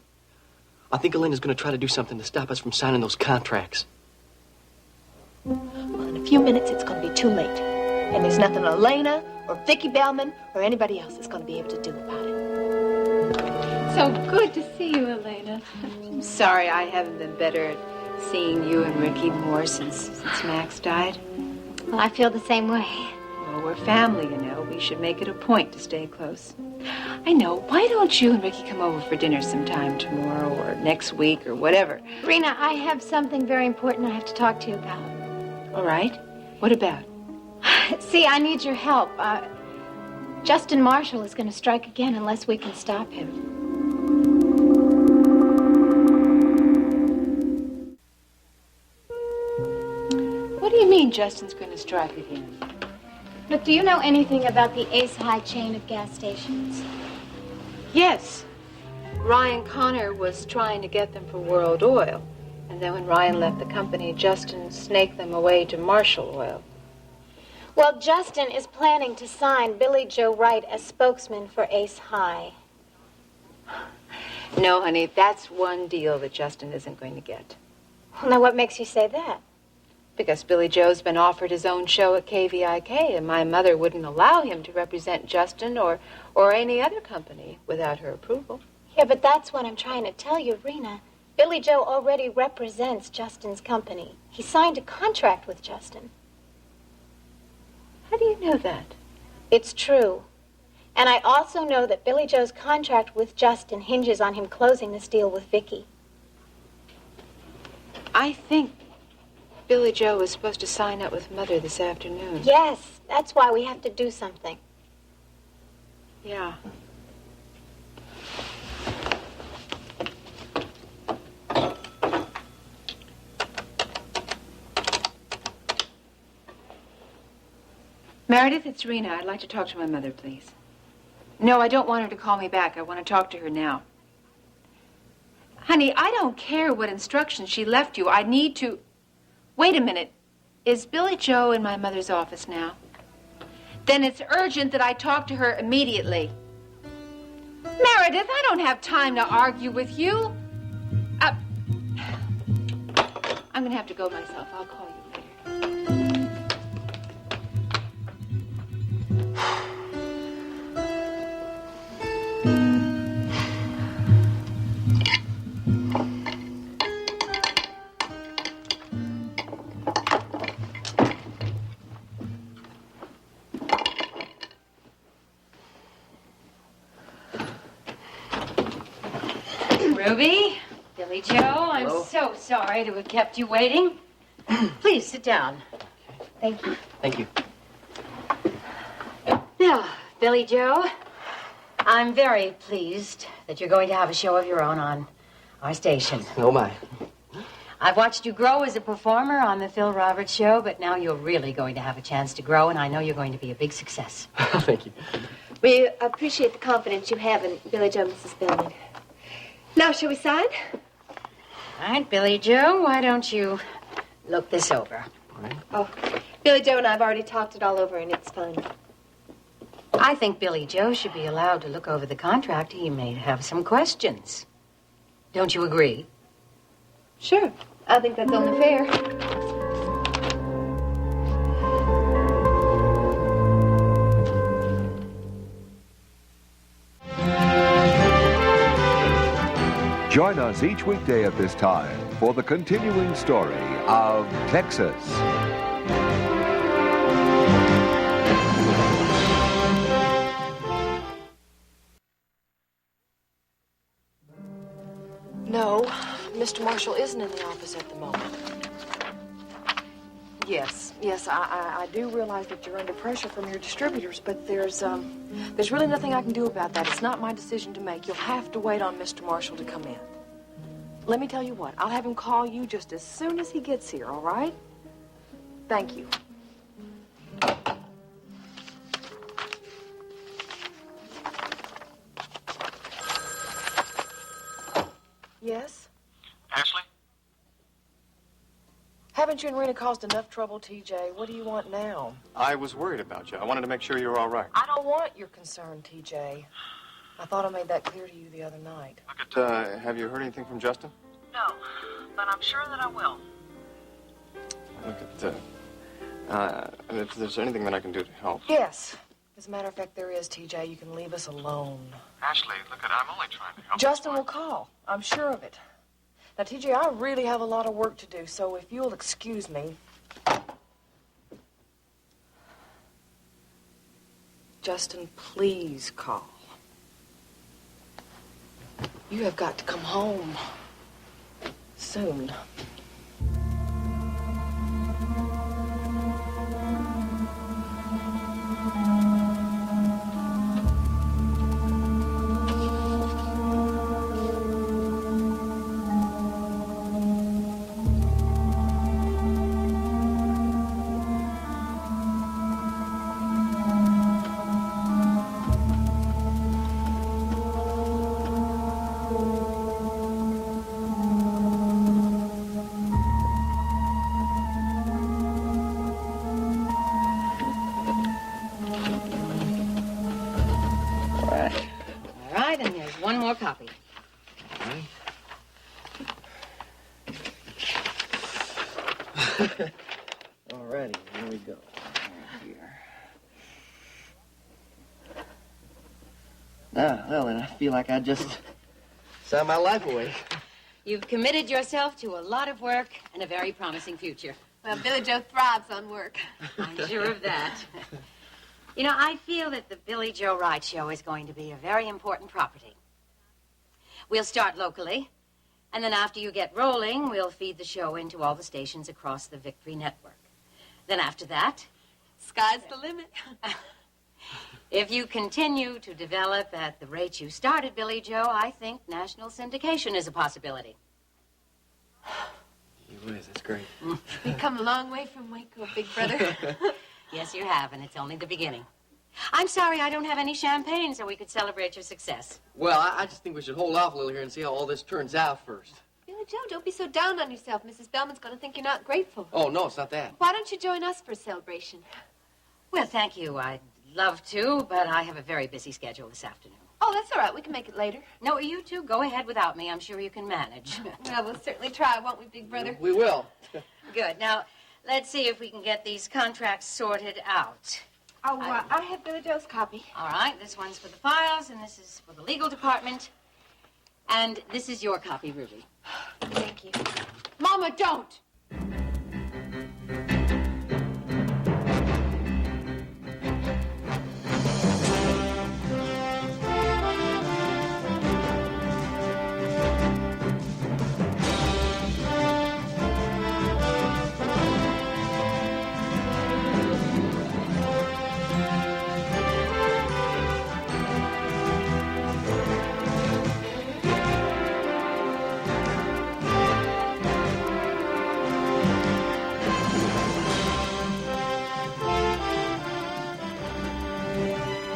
I think Elena's going to try to do something to stop us from signing those contracts. Well, in a few minutes, it's going to be too late. And there's nothing Elena or Vicki Bellman or anybody else is going to be able to do about it. So good to see you, Elena. I'm sorry I haven't been better at seeing you and Ricky more since Max died. Well, I feel the same way. Well, we're family, you know. We should make it a point to stay close. I know. Why don't you and Ricky come over for dinner sometime tomorrow or next week or whatever? Rena, I have something very important I have to talk to you about. All right. What about? See, I need your help. Justin Marshall is going to strike again unless we can stop him. What do you mean Justin's going to strike again? Look, do you know anything about the Ace High chain of gas stations? Yes. Ryan Connor was trying to get them for World Oil. And then when Ryan left the company, Justin snaked them away to Marshall Oil. Well, Justin is planning to sign Billy Joe Wright as spokesman for Ace High. No, honey, that's one deal that Justin isn't going to get. Well, now what makes you say that? Because Billy Joe's been offered his own show at KVIK, and my mother wouldn't allow him to represent Justin or any other company without her approval. Yeah, but that's what I'm trying to tell you, Rena. Billy Joe already represents Justin's company. He signed a contract with Justin. How do you know that? It's true. And I also know that Billy Joe's contract with Justin hinges on him closing this deal with Vicki. I think Billy Joe was supposed to sign up with Mother this afternoon. Yes, that's why we have to do something. Yeah. Meredith, it's Rena. I'd like to talk to my mother, please. No, I don't want her to call me back. I want to talk to her now. Honey, I don't care what instructions she left you. I need to... Wait a minute. Is Billy Joe in my mother's office now? Then it's urgent that I talk to her immediately. Meredith, I don't have time to argue with you. I'm going to have to go myself. I'll call you later. Ruby, Billy Joe, I'm so sorry to have kept you waiting. Please sit down. Thank you. Thank you. Now, Billy Joe, I'm very pleased that you're going to have a show of your own on our station. Oh, my. I've watched you grow as a performer on the Phil Roberts show, but now you're really going to have a chance to grow, and I know you're going to be a big success. Thank you. We appreciate the confidence you have in Billy Joe, Mrs. Billman. Now, shall we sign? All right, Billy Joe, why don't you look this over? Oh, Billy Joe and I have already talked it all over, and it's fine. I think Billy Joe should be allowed to look over the contract. He may have some questions. Don't you agree? Sure. I think that's only fair. Join us each weekday at this time for the continuing story of Texas. No, Mr. Marshall isn't in the office at the moment. Yes, I do realize that you're under pressure from your distributors, but there's really nothing I can do about that. It's not my decision to make. You'll have to wait on Mr. Marshall to come in. Let me tell you what, I'll have him call you just as soon as he gets here, all right? Thank you. Yes? Ashley? Haven't you and Rena caused enough trouble, TJ? What do you want now? I was worried about you. I wanted to make sure you were all right. I don't want your concern, TJ. I thought I made that clear to you the other night. Look at, have you heard anything from Justin? No, but I'm sure that I will. Look at, if there's anything that I can do to help. Yes. As a matter of fact, there is, TJ. You can leave us alone. Ashley, look at, I'm only trying to help. Justin will call. I'm sure of it. Now, TJ, I really have a lot of work to do, so if you'll excuse me. Justin, please call. You have got to come home. Soon. One more copy. Alrighty, here we go. Here. Well, then I feel like I just signed my life away. You've committed yourself to a lot of work and a very promising future. Well, Billy Joe thrives on work. I'm sure of that. You know, I feel that the Billy Joe Wright Show is going to be a very important property. We'll start locally, And then after you get rolling, we'll feed the show into all the stations across the Victory Network. Then after that... Sky's the limit. If you continue to develop at the rate you started, Billy Joe, I think national syndication is a possibility. You is. That's great. We've come a long way from Waco, Big Brother. Yes, you have, and it's only the beginning. I'm sorry I don't have any champagne so we could celebrate your success. Well, I just think we should hold off a little here and see how all this turns out first. Billy Joe, don't be so down on yourself. Mrs. Bellman's going to think you're not grateful. Oh, no, it's not that. Why don't you join us for a celebration? Well, thank you. I'd love to, but I have a very busy schedule this afternoon. Oh, that's all right. We can make it later. No, you two go ahead without me. I'm sure you can manage. Well, we'll certainly try, won't we, Big Brother? We will. Good. Now, let's see if we can get these contracts sorted out. Oh, I have Billy Joe's copy. All right, this one's for the files, and this is for the legal department. And this is your copy, Ruby. Thank you. Mama, don't!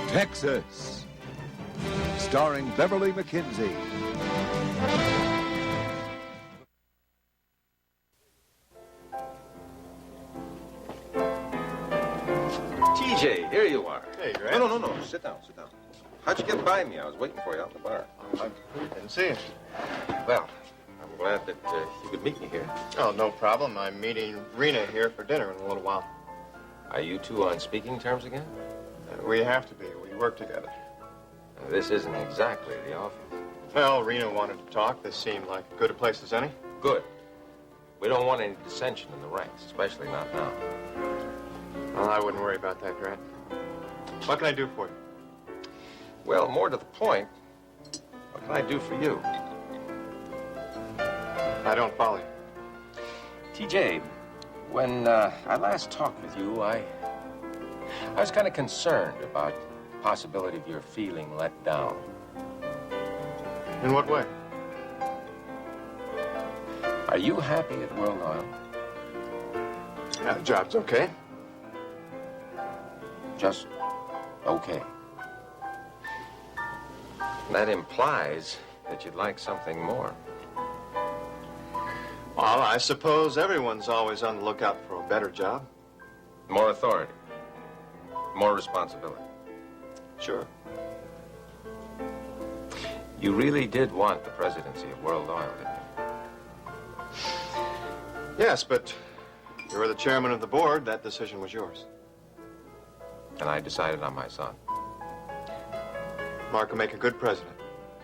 Texas, starring Beverly McKinsey. TJ, here you are. Hey, Grant. No. Sit down. How'd you get by me? I was waiting for you out in the bar. I didn't see you. Well, I'm glad that you could meet me here. Oh, no problem. I'm meeting Rena here for dinner in a little while. Are you two on speaking terms again? We have to be. We work together. This isn't exactly the office. Well, Rena wanted to talk. This seemed like as good a place as any. Good. We don't want any dissension in the ranks, especially not now. Well, I wouldn't worry about that, Grant. What can I do for you? Well, more to the point, what can I do for you? I don't follow you. TJ, when I last talked with you, I was kind of concerned about the possibility of your feeling let down. In what way? Are you happy at World Oil? Yeah, the job's okay. Just okay. That implies that you'd like something more. Well, I suppose everyone's always on the lookout for a better job. More authority. More responsibility. Sure. You really did want the presidency of World Oil, didn't you? Yes, but you were the chairman of the board. That decision was yours. And I decided on my son. Mark will make a good president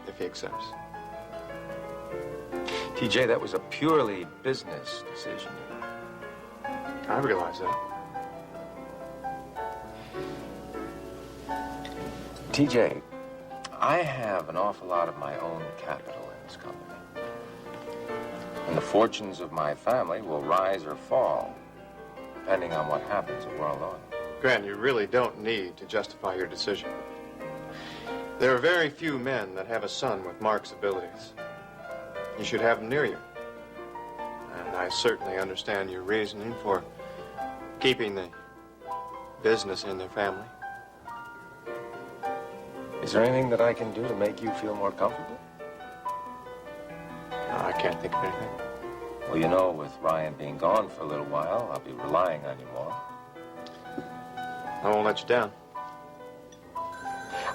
if he accepts. TJ, that was a purely business decision. I realize that. TJ, I have an awful lot of my own capital in this company. And the fortunes of my family will rise or fall, depending on what happens at World Oil. Grant, you really don't need to justify your decision. There are very few men that have a son with Mark's abilities. You should have him near you. And I certainly understand your reasoning for keeping the business in their family. Is there anything that I can do to make you feel more comfortable? No, I can't think of anything. Well, you know, with Ryan being gone for a little while, I'll be relying on you more. I won't let you down.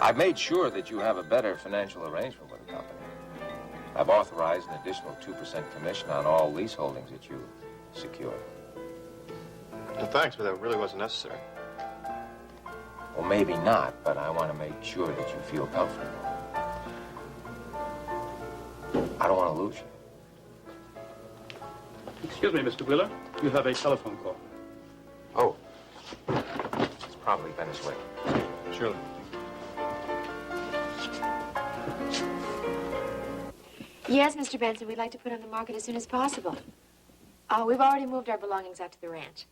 I've made sure that you have a better financial arrangement with the company. I've authorized an additional 2% commission on all lease holdings that you secure. Well, thanks, but that really wasn't necessary. Well, maybe not, but I want to make sure that you feel comfortable. I don't want to lose you. Excuse me, Mr. Wheeler. You have a telephone call. Oh. It's probably Venezuela. Surely. Yes, Mr. Benson, we'd like to put on the market as soon as possible. Oh, we've already moved our belongings out to the ranch.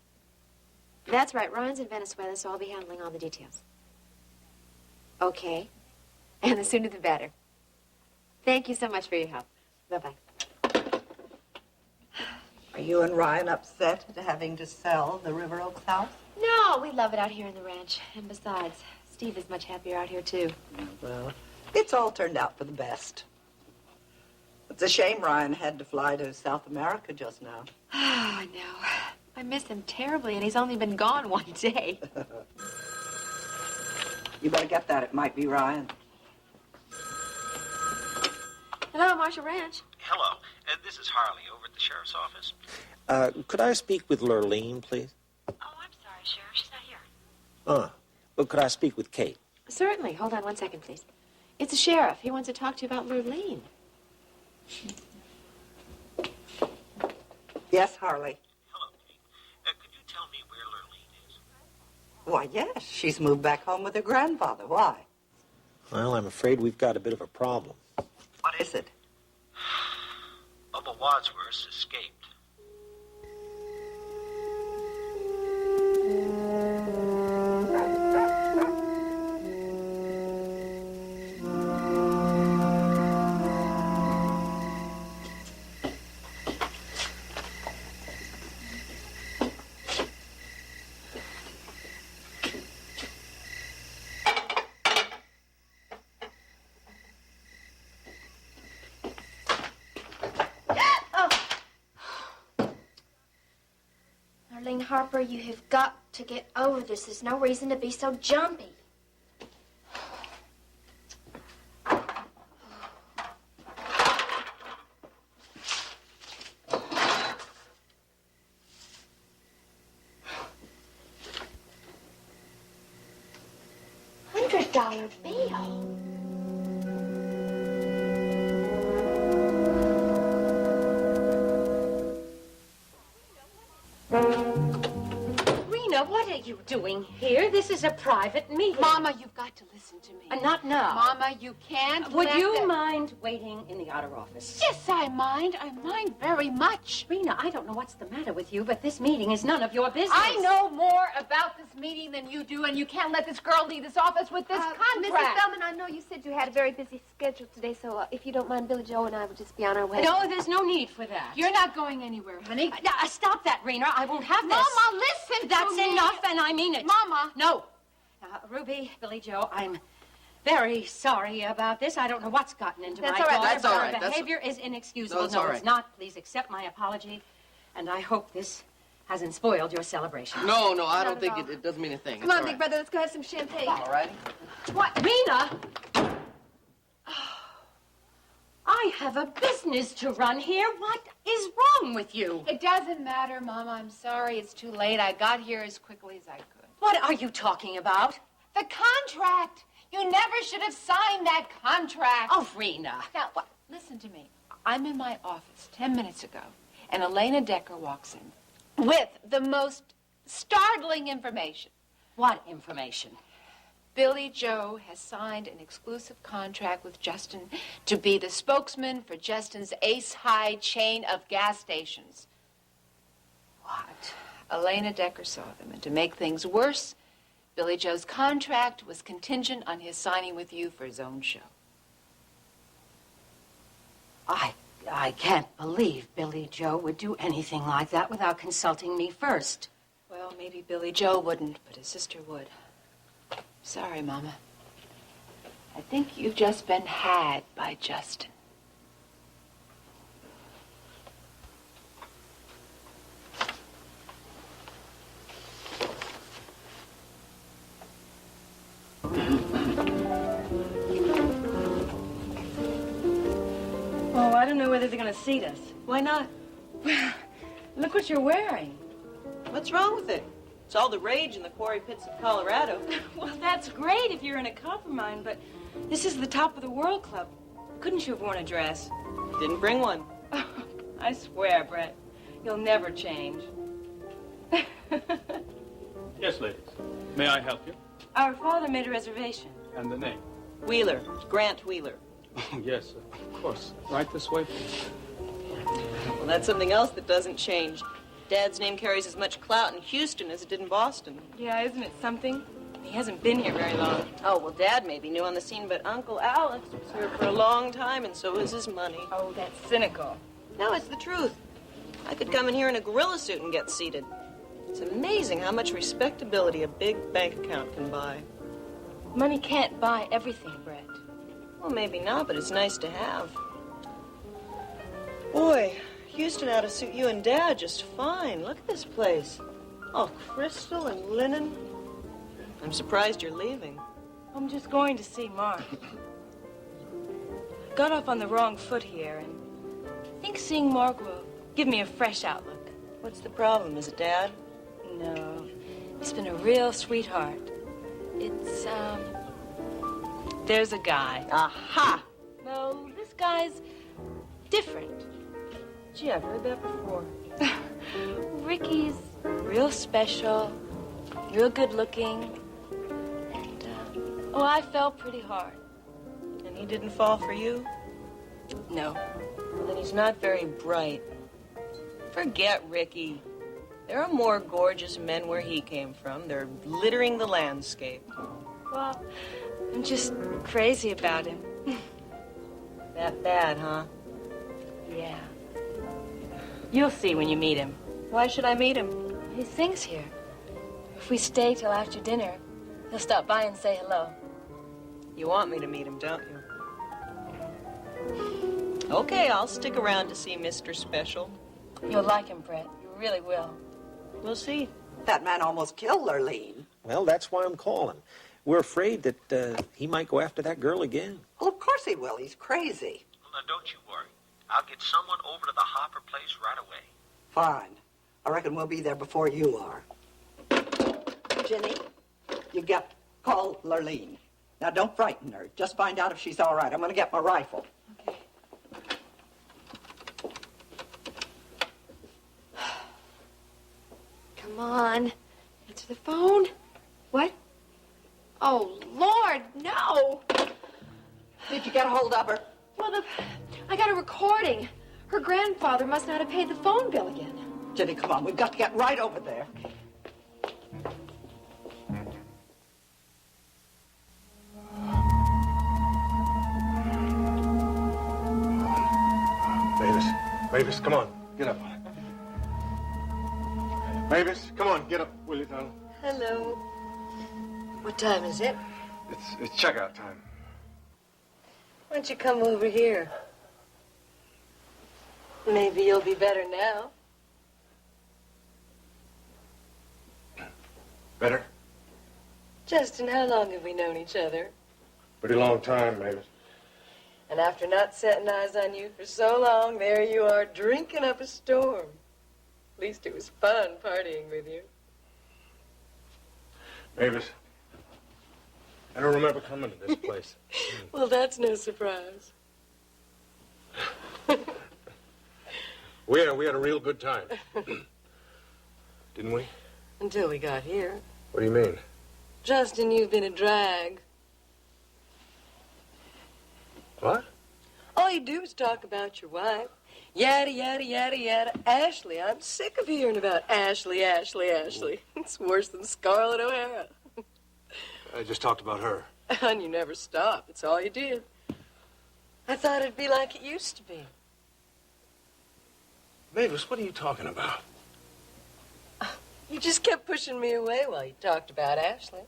That's right. Ryan's in Venezuela, so I'll be handling all the details. Okay. And the sooner the better. Thank you so much for your help. Bye-bye. Are you and Ryan upset at having to sell the River Oaks house? No, we love it out here in the ranch. And besides, Steve is much happier out here, too. Well, it's all turned out for the best. It's a shame Ryan had to fly to South America just now. Oh, I know. I miss him terribly, and he's only been gone one day. You better get that. It might be Ryan. Hello, Marshall Ranch. Hello. This is Harley over at the sheriff's office. Could I speak with Lurleen, please? Oh, I'm sorry, Sheriff. She's not here. Well, could I speak with Kate? Certainly. Hold on one second, please. It's the sheriff. He wants to talk to you about Lurleen. Yes, Harley. Hello, Kate. Could you tell me where Lurleen is? Why, yes. She's moved back home with her grandfather. Why? Well, I'm afraid we've got a bit of a problem. What is it? Bubba Wadsworth escaped. Darling Harper, you have got to get over this. There's no reason to be so jumpy. $100 bill. Rena, what are you doing here? This is a private meeting. Mama, you've got to listen to me. Not now. Mama, you can't Would let you that- mind waiting in the outer office? Yes, I mind. I mind very much. Rena, I don't know what's the matter with you, but this meeting is none of your business. I know more about this meeting than you do, and you can't let this girl leave this office with this contract. Mrs. Feldman, I know you said you had a very busy schedule today, so if you don't mind, Billy Joe and I will just be on our way. No, there's no need for that. You're not going anywhere, honey. Stop that, Rena. I won't have this. Mama, listen That's to me. enough, and I mean it. Mama. No. Ruby, Billy Joe, I'm very sorry about this. I don't know what's gotten into That's my all right. daughter, That's but all her right. That's- behavior is inexcusable. No, it's all it's right. not. Please accept my apology, and I hope this hasn't spoiled your celebration. No, I Not don't at think all. it doesn't mean a thing. Come It's on, all big right. brother, let's go have some champagne. All right. What, Rena? I have a business to run here. What is wrong with you? It doesn't matter, Mama. I'm sorry. It's too late. I got here as quickly as I could. What are you talking about? The contract. You never should have signed that contract. Oh, Rena. Now, listen to me. I'm in my office 10 minutes ago, and Elena Decker walks in with the most startling information. What information? Billy Joe has signed an exclusive contract with Justin to be the spokesman for Justin's ace-high chain of gas stations. What? Elena Decker saw them, and to make things worse, Billy Joe's contract was contingent on his signing with you for his own show. I can't believe Billy Joe would do anything like that without consulting me first. Well, maybe Billy Joe wouldn't, but his sister would. Sorry, Mama. I think you've just been had by Justin. Oh, I don't know whether they're going to seat us. Why not? Look what you're wearing. What's wrong with it? It's all the rage in the quarry pits of Colorado. Well, that's great if you're in a copper mine, but this is the top of the World Club. Couldn't you have worn a dress? Didn't bring one. I swear, Brett, you'll never change. Yes, ladies. May I help you? Our father made a reservation. And the name? Wheeler, Grant Wheeler. Oh, yes, of course. Right this way, please. Well, that's something else that doesn't change. Dad's name carries as much clout in Houston as it did in Boston. Yeah, isn't it something? He hasn't been here very long. Oh, well, Dad may be new on the scene, but Uncle Alex was here for a long time, and so was his money. Oh, that's cynical. No, it's the truth. I could come in here in a gorilla suit and get seated. It's amazing how much respectability a big bank account can buy. Money can't buy everything, Brett. Well, maybe not, but it's nice to have. Boy, Houston ought to suit you and Dad just fine. Look at this place. All crystal and linen. I'm surprised you're leaving. I'm just going to see Mark. Got off on the wrong foot here, and I think seeing Mark will give me a fresh outlook. What's the problem? Is it Dad? No, he's been a real sweetheart. It's, there's a guy. Aha! No, this guy's different. Gee, I've heard that before. Ricky's real special, real good looking, and, oh, I fell pretty hard. And he didn't fall for you? No. Well, then he's not very bright. Forget Ricky. There are more gorgeous men where he came from. They're littering the landscape. Well, I'm just crazy about him. That bad, huh? Yeah. You'll see when you meet him. Why should I meet him? He sings here. If we stay till after dinner, he'll stop by and say hello. You want me to meet him, don't you? Okay, I'll stick around to see Mr. Special. You'll like him, Brett. You really will. We'll see. That man almost killed Lurleen. Well, that's why I'm calling. We're afraid that he might go after that girl again. Well, of course he will. He's crazy. Well, now, don't you worry. I'll get someone over to the Hopper place right away. Fine. I reckon we'll be there before you are. Jenny, you call Lurleen. Now, don't frighten her. Just find out if she's all right. I'm going to get my rifle. Okay. Come on. Answer the phone. What? Oh, Lord, no. Did you get a hold of her? Well, I got a recording. Her grandfather must not have paid the phone bill again. Jenny, come on. We've got to get right over there. Mavis, come on. Get up. Mavis, come on. Get up, will you, darling? Hello. What time is it? It's checkout time. Why don't you come over here? Maybe you'll be better now. Better? Justin, how long have we known each other? Pretty long time, Mavis. And after not setting eyes on you for so long, there you are drinking up a storm. At least it was fun partying with you. Mavis, I don't remember coming to this place. Well, that's no surprise. We had a real good time. Didn't we? Until we got here. What do you mean? Justin, you've been a drag. What? All you do is talk about your wife. Yada, yada, yada, yada. Ashley, I'm sick of hearing about Ashley, Ashley, Ashley. It's worse than Scarlett O'Hara. I just talked about her. And you never stop. It's all you did. I thought it'd be like it used to be. Mavis, what are you talking about? You just kept pushing me away while you talked about Ashley.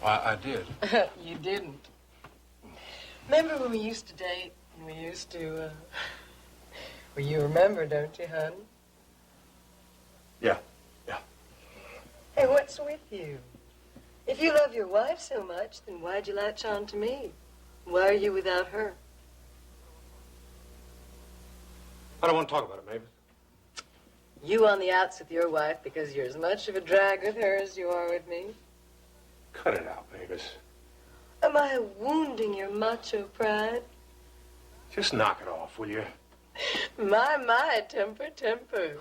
I did. You didn't. Remember when we used to date and we used to, well, you remember, don't you, hon? Yeah. Hey, what's with you? If you love your wife so much, then why'd you latch on to me? Why are you without her? I don't want to talk about it, Mavis. You on the outs with your wife because you're as much of a drag with her as you are with me? Cut it out, Mavis. Am I wounding your macho pride? Just knock it off, will you? My, temper.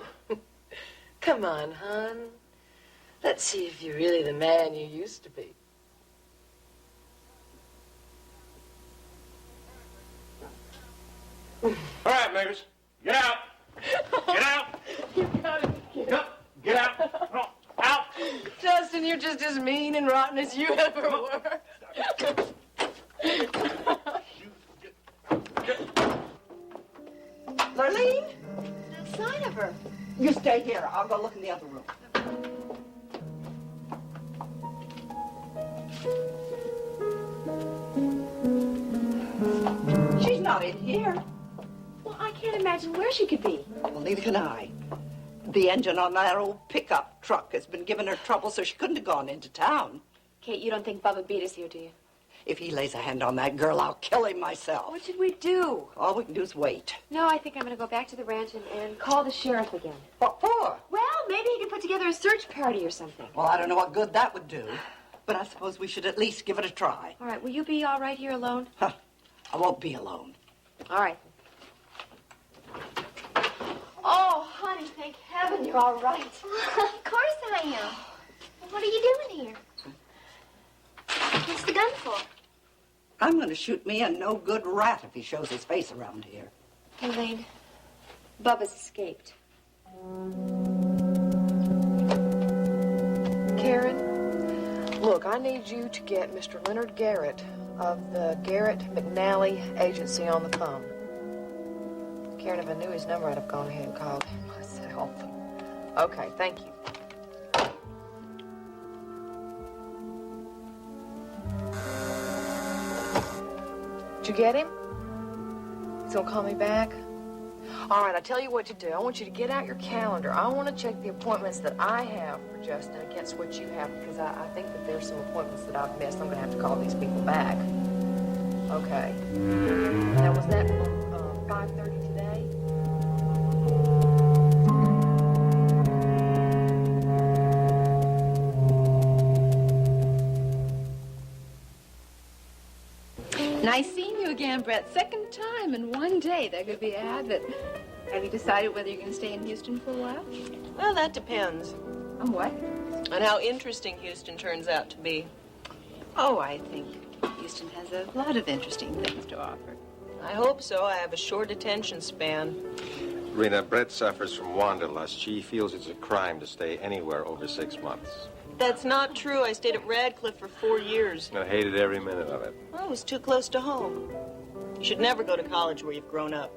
Come on, hon. Let's see if you're really the man you used to be. All right, neighbors, get out. Get out. You gotta Get out. No, out. Justin, you're just as mean and rotten as you ever were. Lurleen? No sign of her. You stay here. I'll go look in the other room. She's not in here. Well, I can't imagine where she could be. Well, neither can I. The engine on that old pickup truck has been giving her trouble, so she couldn't have gone into town. Kate, you don't think Bubba beat us here, do you? If he lays a hand on that girl, I'll kill him myself. What should we do? All we can do is wait. No, I think I'm going to go back to the ranch and call the sheriff again. What for? Well, maybe he can put together a search party or something. Well, I don't know what good that would do, but I suppose we should at least give it a try. All right, will you be all right here alone? Huh. I won't be alone. All right. Oh, honey, thank heaven you're all right. Of course I am. What are you doing here? What's the gun for? I'm going to shoot me a no-good rat if he shows his face around here. Elaine, Bubba's escaped. Karen, look, I need you to get Mr. Leonard Garrett of the Garrett McNally Agency on the phone. Karen, if I knew his number, I'd have gone ahead and called him myself. Okay, thank you. Did you get him? He's gonna call me back? All right, I'll tell you what to do. I want you to get out your calendar. I want to check the appointments that I have for Justin against what you have, because I think that there's some appointments that I've missed. I'm gonna have to call these people back. Okay. Now, was that for 5:30 today? Nice seeing you again, Brett. Second time in one day. That could be a habit. Have you decided whether you're going to stay in Houston for a while? Well, that depends. On what? On how interesting Houston turns out to be. Oh, I think Houston has a lot of interesting things to offer. I hope so. I have a short attention span. Rena, Brett suffers from wanderlust. She feels it's a crime to stay anywhere over 6 months. That's not true. I stayed at Radcliffe for 4 years. I hated every minute of it. Well, it was too close to home. You should never go to college where you've grown up.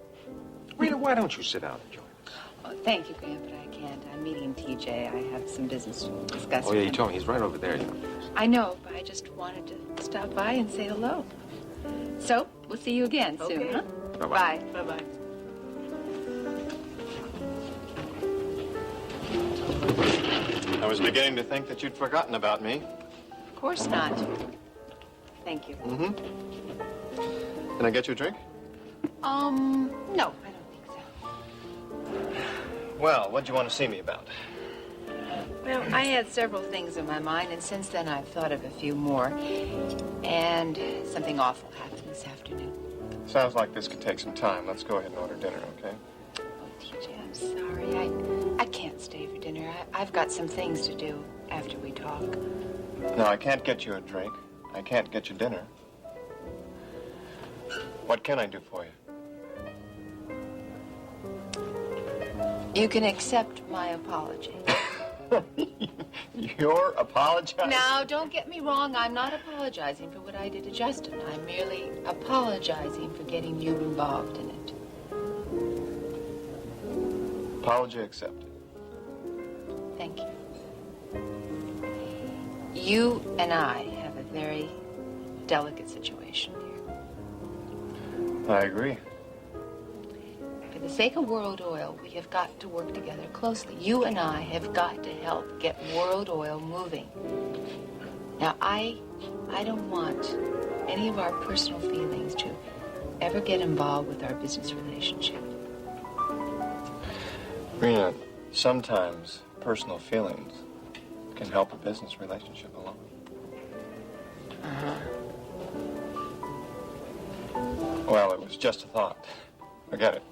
Rena, why don't you sit down and join us? Oh, thank you, Graham, but I can't. I'm meeting TJ. I have some business to discuss Oh, with yeah, him. you told me. He's right over there. I know, but I just wanted to stop by and say hello. So, we'll see you again soon, huh? Bye-bye. Bye. Bye-bye. I was beginning to think that you'd forgotten about me. Of course not. Thank you. Mm-hmm. Can I get you a drink? No, I don't think so. Well, what'd you want to see me about? Well, I had several things in my mind, and since then I've thought of a few more. And something awful happened this afternoon. Sounds like this could take some time. Let's go ahead and order dinner, okay? Oh, TJ, I'm sorry. I can't stay for dinner. I've got some things to do after we talk. No, I can't get you a drink. I can't get you dinner. What can I do for you? You can accept my apology. You're apologizing? Now, don't get me wrong. I'm not apologizing for what I did to Justin. I'm merely apologizing for getting you involved in it. Apology accepted. Thank you. You and I have a very delicate situation here. I agree. For the sake of World Oil, we have got to work together closely. You and I have got to help get World Oil moving. Now, I don't want any of our personal feelings to ever get involved with our business relationship. Rena, sometimes personal feelings can help a business relationship along. Uh-huh. Well, it was just a thought. Forget it.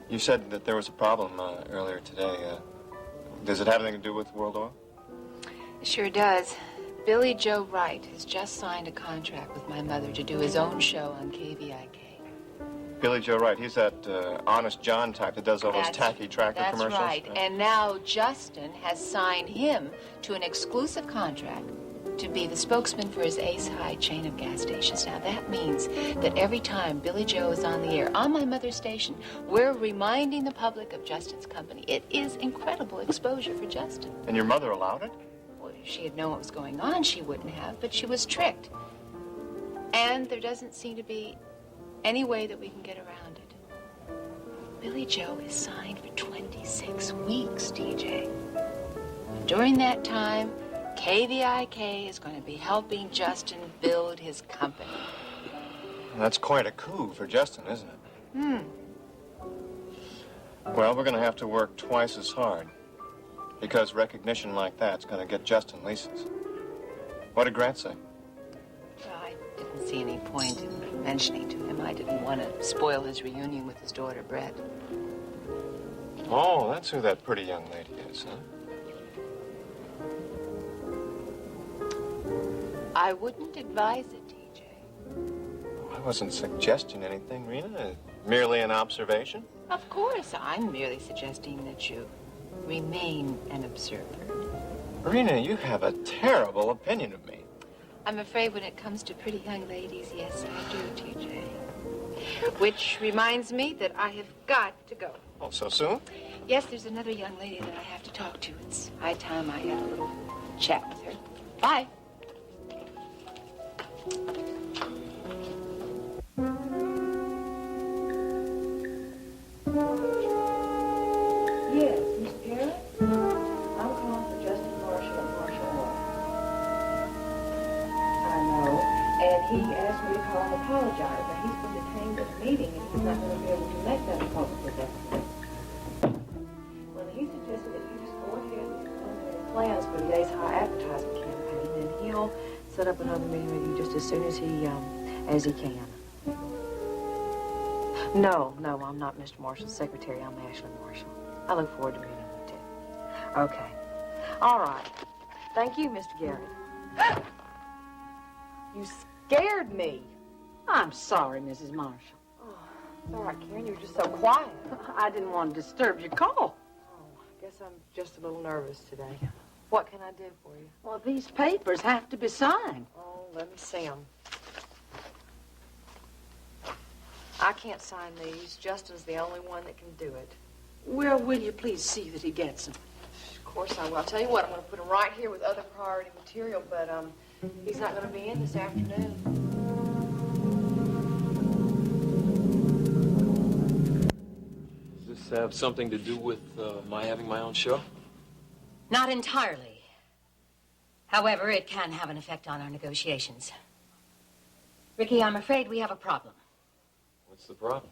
You said that there was a problem earlier today. Does it have anything to do with World Oil? It sure does. Billy Joe Wright has just signed a contract with my mother to do his own show on KVIK. Billy Joe Wright, he's that Honest John type that does all those tacky tractor That's commercials. right. And now Justin has signed him to an exclusive contract to be the spokesman for his Ace High chain of gas stations. Now, that means that every time Billy Joe is on the air, on my mother's station, we're reminding the public of Justin's company. It is incredible exposure for Justin. And your mother allowed it? Well, if she had known what was going on, she wouldn't have, but she was tricked. And there doesn't seem to be any way that we can get around it. Billy Joe is signed for 26 weeks, TJ. During that time, KVIK is going to be helping Justin build his company. That's quite a coup for Justin, isn't it? Well, we're going to have to work twice as hard. Because recognition like that's going to get Justin leases. What did Grant say? Well, I didn't see any point in mentioning to him. I didn't want to spoil his reunion with his daughter, Brett. Oh, that's who that pretty young lady is, huh? I wouldn't advise it, TJ. I wasn't suggesting anything, Rena. Merely an observation. Of course, I'm merely suggesting that you remain an observer. Rena, you have a terrible opinion of me. I'm afraid when it comes to pretty young ladies, yes, I do, TJ. Which reminds me that I have got to go. Oh, so soon? Yes, there's another young lady that I have to talk to. It's high time I had a little chat with her. Bye. Yes, Miss Parrott? I'm calling for Justin Marshall and Marshall Moore. I know. And he asked me to call and apologize. Now, he's been detained at a meeting, and he's not going to be able to make that appointment today. Well, he suggested that you just go ahead and preliminary plans for the Ace High advertising campaign, and he'll set up another meeting with you just as soon as he can. No, I'm not Mr. Marshall's secretary. I'm Ashley Marshall. I look forward to meeting you, too. Okay. All right. Thank you, Mr. Garrett. You scared me. I'm sorry, Mrs. Marshall. Oh, it's all right, Karen. You were just so quiet. I didn't want to disturb your call. I guess I'm just a little nervous today. What can I do for you? Well, these papers have to be signed. Oh, let me see them. I can't sign these. Justin's the only one that can do it. Well, will you please see that he gets them? Of course I will. I'll tell you what, I'm going to put him right here with other priority material, but he's not going to be in this afternoon. Does this have something to do with my having my own show? Not entirely. However, it can have an effect on our negotiations. Ricky, I'm afraid we have a problem. What's the problem?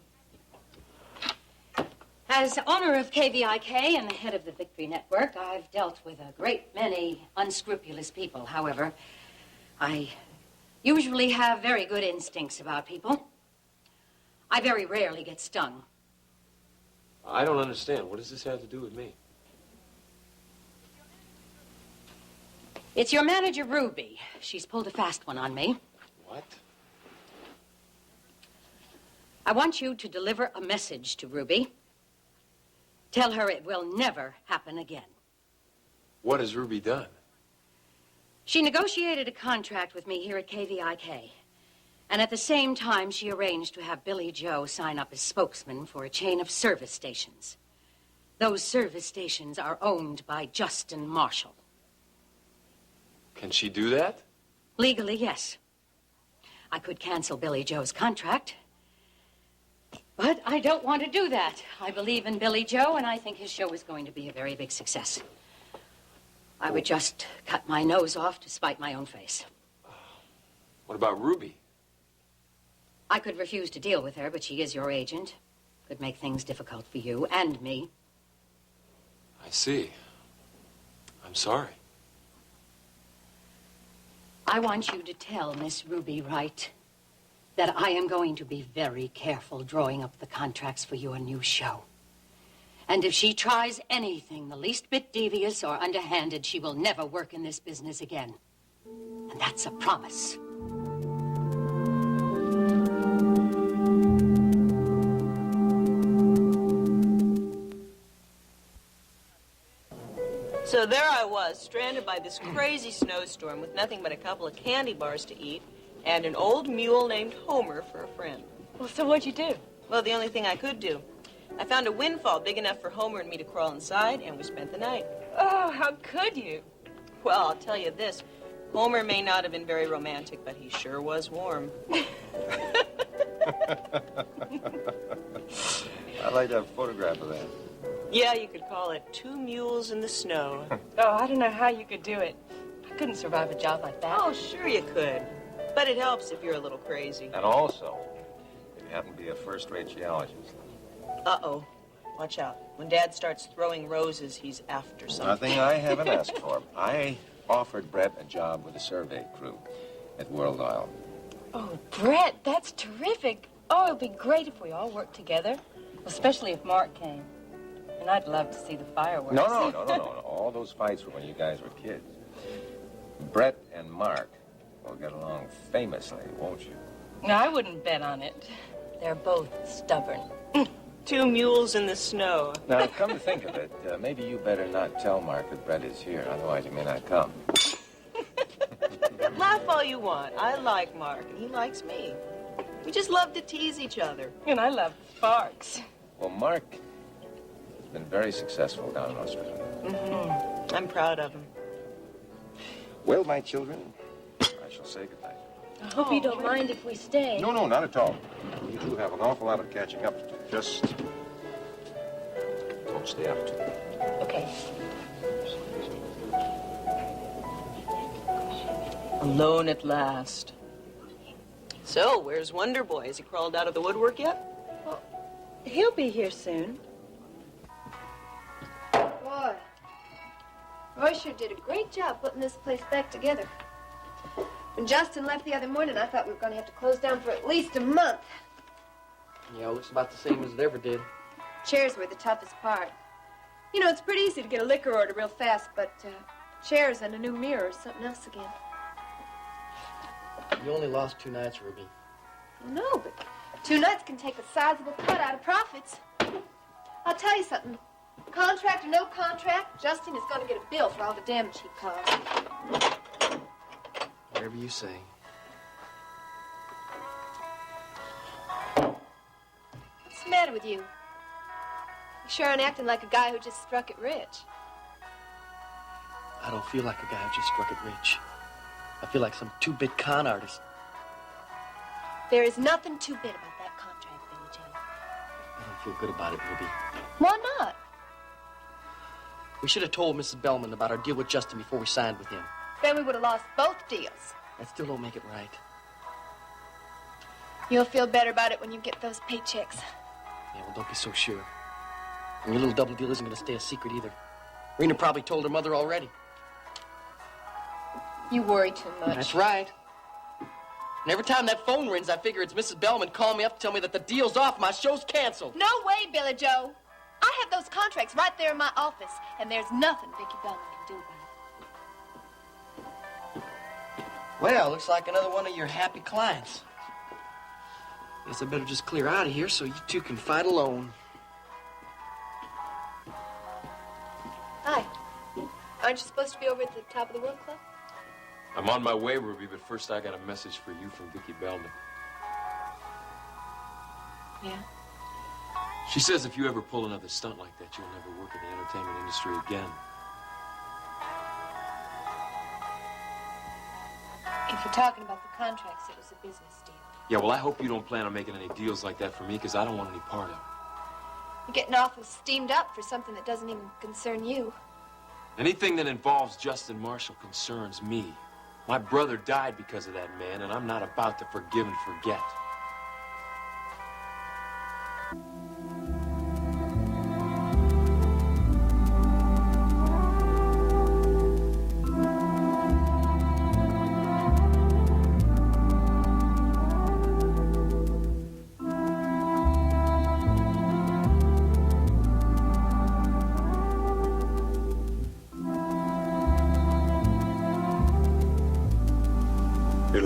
As owner of KVIK and the head of the Victory Network, I've dealt with a great many unscrupulous people. However, I usually have very good instincts about people. I very rarely get stung. I don't understand. What does this have to do with me? It's your manager, Ruby. She's pulled a fast one on me. What? I want you to deliver a message to Ruby. Tell her it will never happen again. What has Ruby done? She negotiated a contract with me here at KVIK. And at the same time, she arranged to have Billy Joe sign up as spokesman for a chain of service stations. Those service stations are owned by Justin Marshall. Can she do that? Legally, yes. I could cancel Billy Joe's contract. But I don't want to do that. I believe in Billy Joe, and I think his show is going to be a very big success. I would just cut my nose off to spite my own face. What about Ruby? I could refuse to deal with her, but she is your agent. Could make things difficult for you and me. I see. I'm sorry. I want you to tell Miss Ruby Wright that I am going to be very careful drawing up the contracts for your new show. And if she tries anything the least bit devious or underhanded, she will never work in this business again. And that's a promise. So there I was, stranded by this crazy snowstorm with nothing but a couple of candy bars to eat and an old mule named Homer for a friend. Well, so what'd you do? Well, the only thing I could do. I found a windfall big enough for Homer and me to crawl inside, and we spent the night. Oh, how could you? Well, I'll tell you this. Homer may not have been very romantic, but he sure was warm. I'd like to have a photograph of that. Yeah, you could call it 2 Mules in the Snow. Oh, I don't know how you could do it. I couldn't survive a job like that. Oh, sure you could. But it helps if you're a little crazy. And also, if you happen to be a first-rate geologist. Uh-oh. Watch out. When Dad starts throwing roses, he's after something. Nothing I haven't asked for. I offered Brett a job with a survey crew at World Oil. Oh, Brett, that's terrific. Oh, it'd be great if we all worked together. Especially if Mark came. And I'd love to see the fireworks. No. All those fights were when you guys were kids. Brett and Mark will get along famously, won't you? No, I wouldn't bet on it. They're both stubborn. 2 Mules in the Snow. Now, come to think of it, maybe you better not tell Mark that Brett is here, otherwise he may not come. Laugh all you want. I like Mark, and he likes me. We just love to tease each other. And I love sparks. Well, Mark has been very successful down in Australia. Mm-hmm. I'm proud of him. Well, my children, I shall say goodnight. I hope you don't mind if we stay. No, not at all. You two have an awful lot of catching up to do. Just don't stay up too late. Okay. Alone at last. So, where's Wonder Boy? Has he crawled out of the woodwork yet? Well, he'll be here soon. Boy, Roy sure did a great job putting this place back together. When Justin left the other morning, I thought we were going to have to close down for at least a month. Yeah, it looks about the same as it ever did. Chairs were the toughest part. You know, it's pretty easy to get a liquor order real fast, but chairs and a new mirror is something else again. You only lost 2 nights, Ruby. No, but 2 nights can take a sizable cut out of profits. I'll tell you something. Contract or no contract, Justin is going to get a bill for all the damage he caused. Whatever you say. What's the matter with you? You sure aren't acting like a guy who just struck it rich. I don't feel like a guy who just struck it rich. I feel like some 2-bit con artist. There is nothing too big about that contract, Billy Joe. I don't feel good about it, Ruby. Why not? We should have told Mrs. Bellman about our deal with Justin before we signed with him. Then we would have lost both deals. That still don't make it right. You'll feel better about it when you get those paychecks. Yeah, well, don't be so sure. And your little double deal isn't going to stay a secret either. Rena probably told her mother already. You worry too much. That's right. And every time that phone rings, I figure it's Mrs. Bellman calling me up to tell me that the deal's off, my show's canceled. No way, Billy Joe. I have those contracts right there in my office, and there's nothing Vicky Bellman can do about it. Well, looks like another one of your happy clients. Guess I better just clear out of here so you two can fight alone. Hi. Aren't you supposed to be over at the top of the World Club? I'm on my way, Ruby, but first I got a message for you from Vicky Bellman. Yeah? She says if you ever pull another stunt like that, you'll never work in the entertainment industry again. If you're talking about the contracts, it was a business deal. Yeah, well, I hope you don't plan on making any deals like that for me, because I don't want any part of it. You're getting awful steamed up for something that doesn't even concern you. Anything that involves Justin Marshall concerns me. My brother died because of that man, and I'm not about to forgive and forget.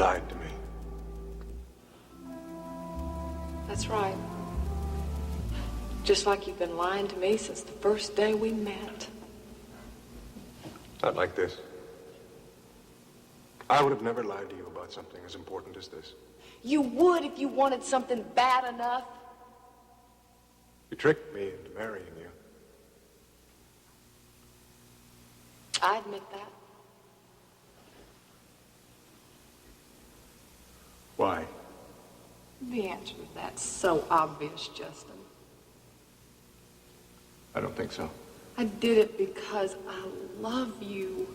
lied to me. That's right. Just like you've been lying to me since the first day we met. Not like this. I would have never lied to you about something as important as this. You would if you wanted something bad enough. You tricked me into marrying you. I admit that. Why? The answer to that's so obvious, Justin. I don't think so. I did it because I love you.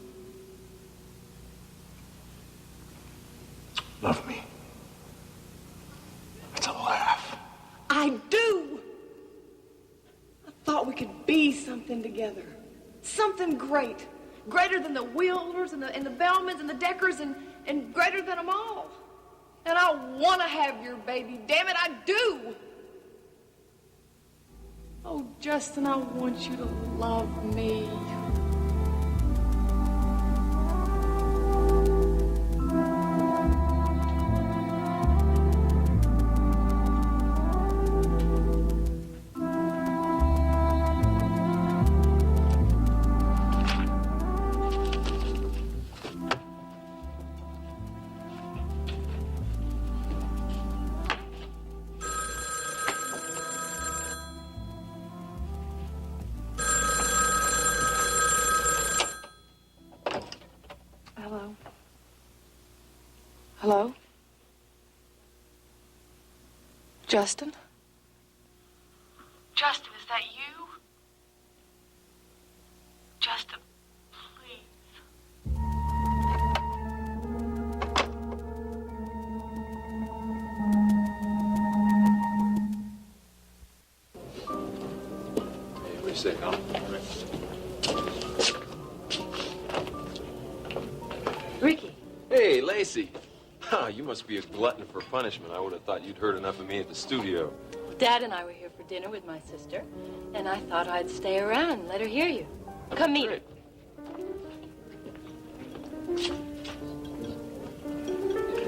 Love me. It's a laugh. I do. I thought we could be something together. Something great. Greater than the Wheelers and the Bellmans and the Deckers and greater than them all. And I want to have your baby. Damn it, I do. Oh, Justin, I want you to love me. Hello? Justin? Justin, is that you? Justin, please. Hey, what do you say, Al? Ricky. Hey, Lacey. Huh, you must be a glutton for punishment. I would have thought you'd heard enough of me at the studio. Dad and I were here for dinner with my sister, and I thought I'd stay around and let her hear you. Come meet her.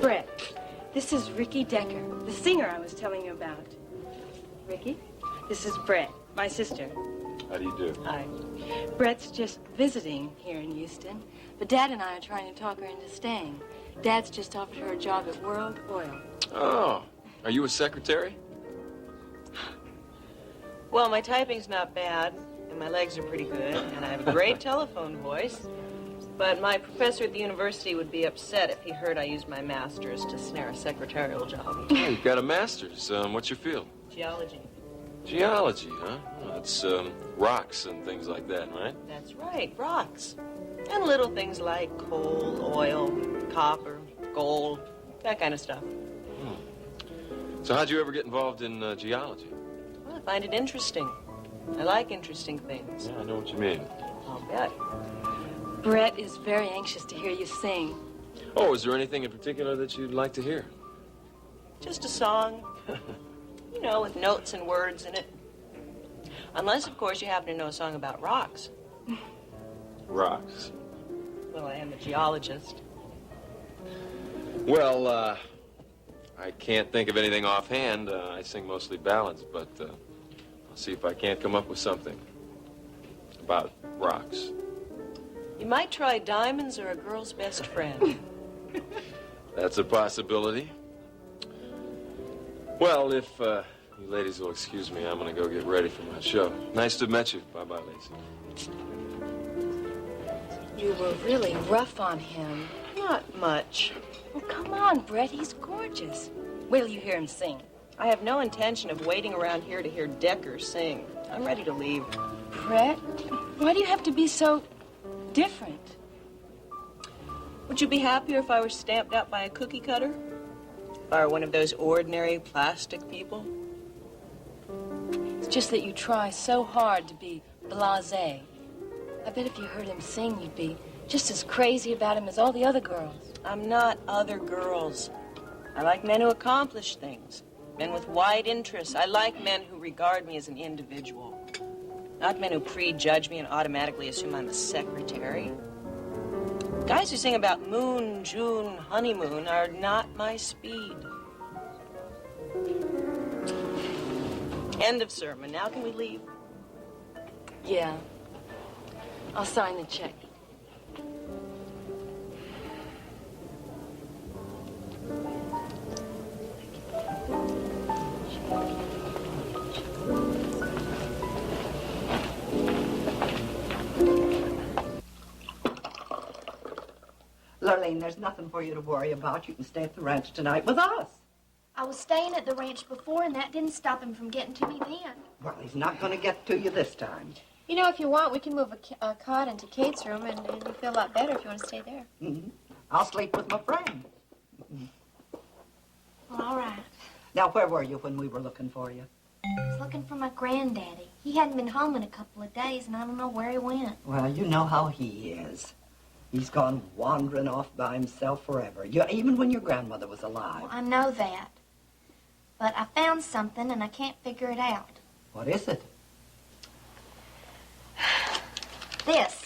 Brett, this is Ricky Decker, the singer I was telling you about. Ricky, this is Brett, my sister. How do you do? Hi. Brett's just visiting here in Houston, but Dad and I are trying to talk her into staying. Dad's just offered her a job at World Oil. Oh, are you a secretary? Well, my typing's not bad, and my legs are pretty good, and I have a great telephone voice. But my professor at the university would be upset if he heard I used my master's to snare a secretarial job. Oh, you've got a master's. What's your field? Geology. Geology, huh? Well, it's rocks and things like that, right? That's right, rocks. And little things like coal, oil, copper, gold, that kind of stuff. So how'd you ever get involved in geology? Well, I find it interesting. I like interesting things. Yeah, I know what you mean. I'll bet. Brett is very anxious to hear you sing. Oh, is there anything in particular that you'd like to hear? Just a song. You know, with notes and words in it. Unless, of course, you happen to know a song about rocks. Rocks. Well, I am a geologist. Well, I can't think of anything offhand. I sing mostly ballads, but I'll see if I can't come up with something about rocks. You might try Diamonds or A Girl's Best Friend. That's a possibility. Well, if you ladies will excuse me, I'm going to go get ready for my show. Nice to have met you. Bye-bye, Lacey. You were really rough on him. Not much. Well, come on, Brett. He's gorgeous. Wait till you hear him sing. I have no intention of waiting around here to hear Decker sing. I'm ready to leave. Brett, why do you have to be so different? Would you be happier if I were stamped out by a cookie cutter? If I were one of those ordinary plastic people? It's just that you try so hard to be blasé. I bet if you heard him sing, you'd be just as crazy about him as all the other girls. I'm not other girls. I like men who accomplish things. Men with wide interests. I like men who regard me as an individual. Not men who prejudge me and automatically assume I'm a secretary. Guys who sing about moon, June, honeymoon are not my speed. End of sermon. Now can we leave? Yeah. I'll sign the check. Lurleen, there's nothing for you to worry about. You can stay at the ranch tonight with us. I was staying at the ranch before, and that didn't stop him from getting to me then. Well, he's not going to get to you this time. You know, if you want, we can move a cot into Kate's room, and you feel a lot better if you want to stay there. Mm-hmm. I'll sleep with my friend. Well, all right. Now, where were you when we were looking for you? I was looking for my granddaddy. He hadn't been home in a couple of days, and I don't know where he went. Well, you know how he is. He's gone wandering off by himself forever. Even when your grandmother was alive. Well, I know that. But I found something, and I can't figure it out. What is it? This.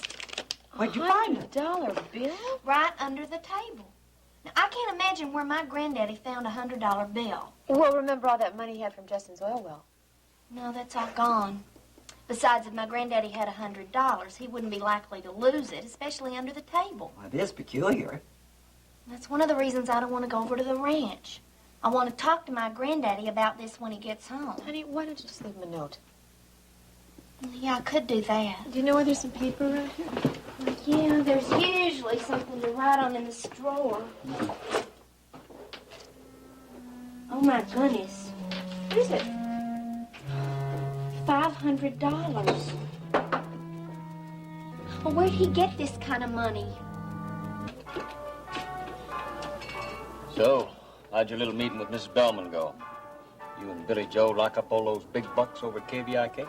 Where'd you find it? $100 bill? Right under the table. Now, I can't imagine where my granddaddy found a $100 bill. Well, remember all that money he had from Justin's oil well. No, that's all gone. Besides, if my granddaddy had $100, he wouldn't be likely to lose it, especially under the table. Well, it is peculiar. That's one of the reasons I don't want to go over to the ranch. I want to talk to my granddaddy about this when he gets home. Honey, why don't you just leave him a note? Yeah, I could do that. Do you know where there's some paper around here? Yeah, there's usually something to write on in this drawer. Oh, my goodness. What is it? $500. Well, where'd he get this kind of money? So, how'd your little meeting with Mrs. Bellman go? You and Billy Joe lock up all those big bucks over at KVIK?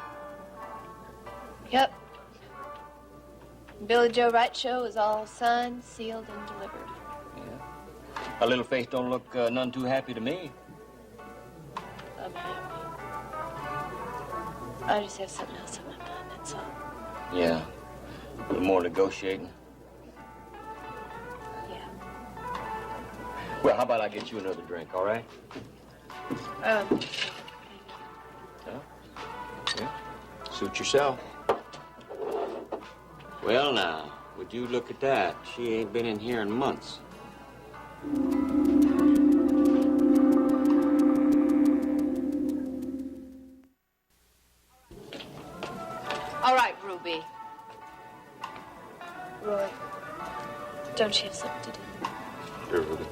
Yep. Billy Joe Wright show is all signed, sealed, and delivered. Yeah. Her little face don't look none too happy to me. I'm happy. I just have something else on my mind, that's all. Yeah. A little more negotiating. Yeah. Well, how about I get you another drink, all right? Yeah. Suit yourself. Well, now, would you look at that? She ain't been in here in months. All right, Ruby. Roy, don't you have something to do? Sure, Ruby.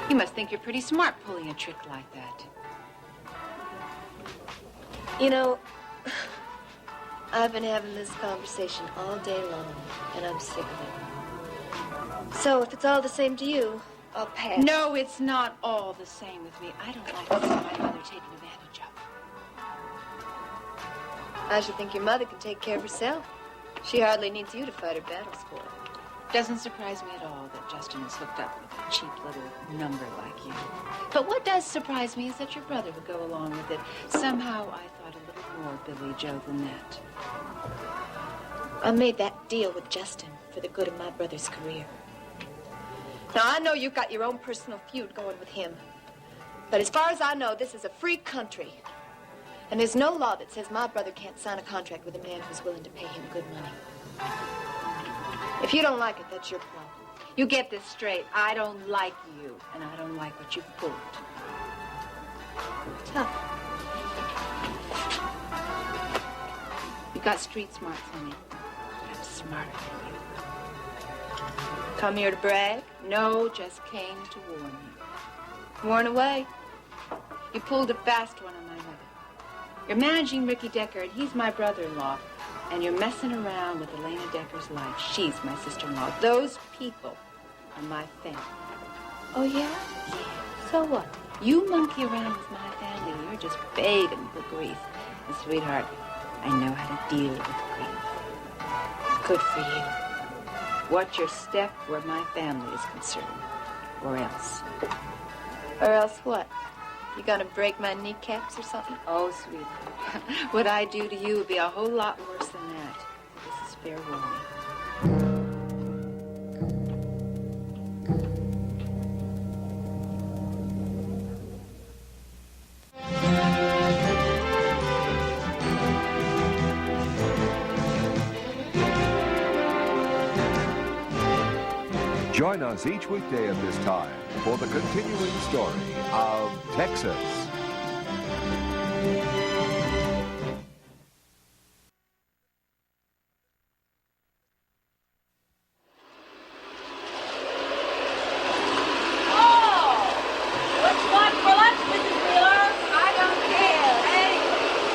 You must think you're pretty smart pulling a trick like that. You know, I've been having this conversation all day long, and I'm sick of it. So if it's all the same to you, I'll pass. No, it's not all the same with me. I don't like to see my mother taken advantage of. I should think your mother can take care of herself. She hardly needs you to fight her battles for her. Doesn't surprise me at all that Justin is hooked up with a cheap little number like you. But what does surprise me is that your brother would go along with it. Somehow I thought a little more Billy Joe than that. I made that deal with Justin for the good of my brother's career. Now, I know you've got your own personal feud going with him. But as far as I know, this is a free country. And there's no law that says my brother can't sign a contract with a man who's willing to pay him good money. If you don't like it, that's your problem. You get this straight. I don't like you, and I don't like what you've pulled. Tough. You've got street smarts, honey. I'm smarter than you. Come here to brag? No, just came to warn you. Warn away. You pulled a fast one on my mother. You're managing Ricky Decker, and he's my brother-in-law. And you're messing around with Elena Decker's life. She's my sister-in-law. Those people are my family. Oh, yeah? So what? You monkey around with my family, you're just begging for grief. And sweetheart, I know how to deal with grief. Good for you. Watch your step where my family is concerned. Or else. Or else what? You gonna break my kneecaps or something? Oh, sweetheart. What I do to you would be a whole lot worse than that. This is fair warning. Join us each weekday at this time for the continuing story of Texas. What's one for lunch, Mrs. Wheeler? I don't care. Anyway,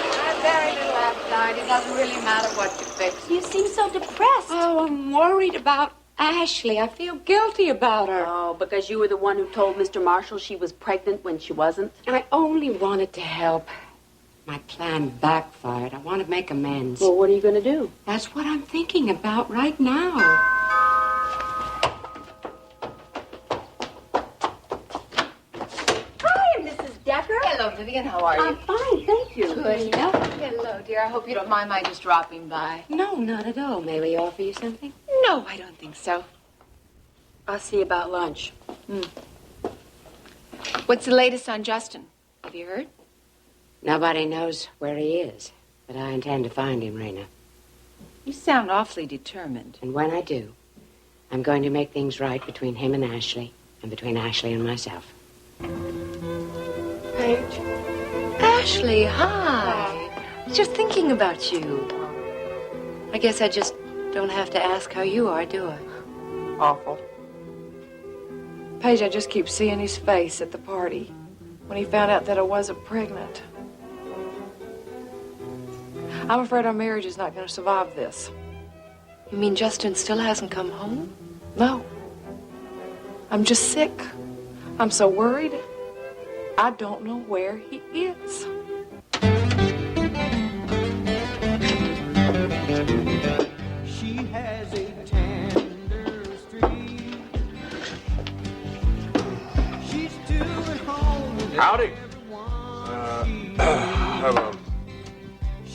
I had very little appetite. It doesn't really matter what you fix. You seem so depressed. Oh, I'm worried about Ashley. I feel guilty about her. Oh, because you were the one who told Mr. Marshall she was pregnant when she wasn't? I only wanted to help. My plan backfired. I want to make amends. Well, what are you going to do? That's what I'm thinking about right now. Hi, Mrs. Decker. Hello, Vivian. How are you? I'm fine, thank you. Good. Hello, dear. I hope you don't mind my just dropping by. No, not at all. May we offer you something? No, I don't think so. I'll see you about lunch. What's the latest on Justin? Have you heard? Nobody knows where he is, but I intend to find him, Raina. You sound awfully determined. And when I do, I'm going to make things right between him and Ashley, and between Ashley and myself. Paige. Ashley, hi. I was just thinking about you. I guess I just don't have to ask how you are, do I? Awful. Paige, I just keep seeing his face at the party when he found out that I wasn't pregnant. I'm afraid our marriage is not going to survive this. You mean Justin still hasn't come home? No. I'm just sick. I'm so worried. I don't know where he is. She has a tender streak. She's too at home with Howdy.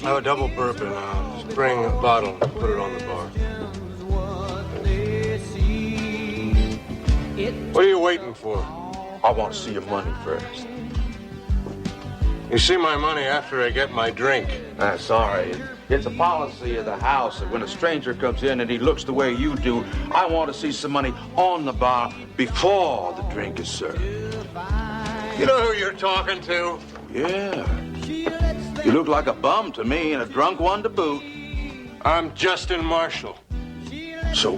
Have a double bourbon, spring bottle, put it on the bar. What are you waiting for? I want to see your money first. You see my money after I get my drink. Sorry. It's a policy of the house that when a stranger comes in and he looks the way you do, I want to see some money on the bar before the drink is served. You know who you're talking to? Yeah. You look like a bum to me and a drunk one to boot. I'm Justin Marshall. So?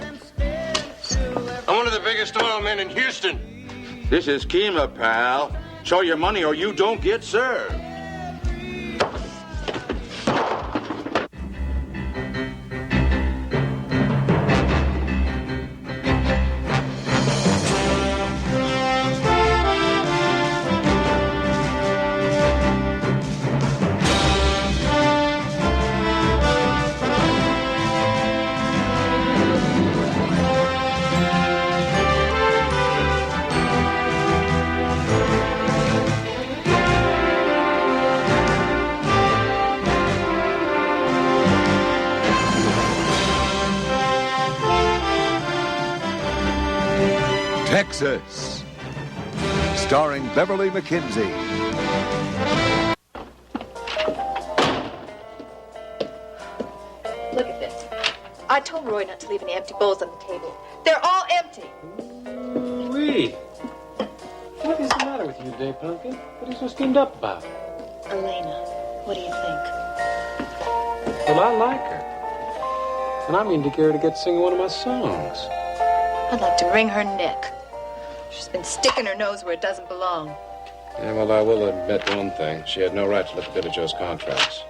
I'm one of the biggest oil men in Houston. This is Kima, pal. Show your money or you don't get served. Texas, starring Beverly McKinsey. Look at this. I told Roy not to leave any empty bowls on the table. They're all empty. Wee. What is the matter with you today, Pumpkin? What are you so steamed up about? Elena, what do you think? Well, I like her. And I mean to get her to get singing one of my songs. I'd like to wring her neck. She's been sticking her nose where it doesn't belong. Yeah, well, I will admit one thing. She had no right to look at Billy Joe's contracts.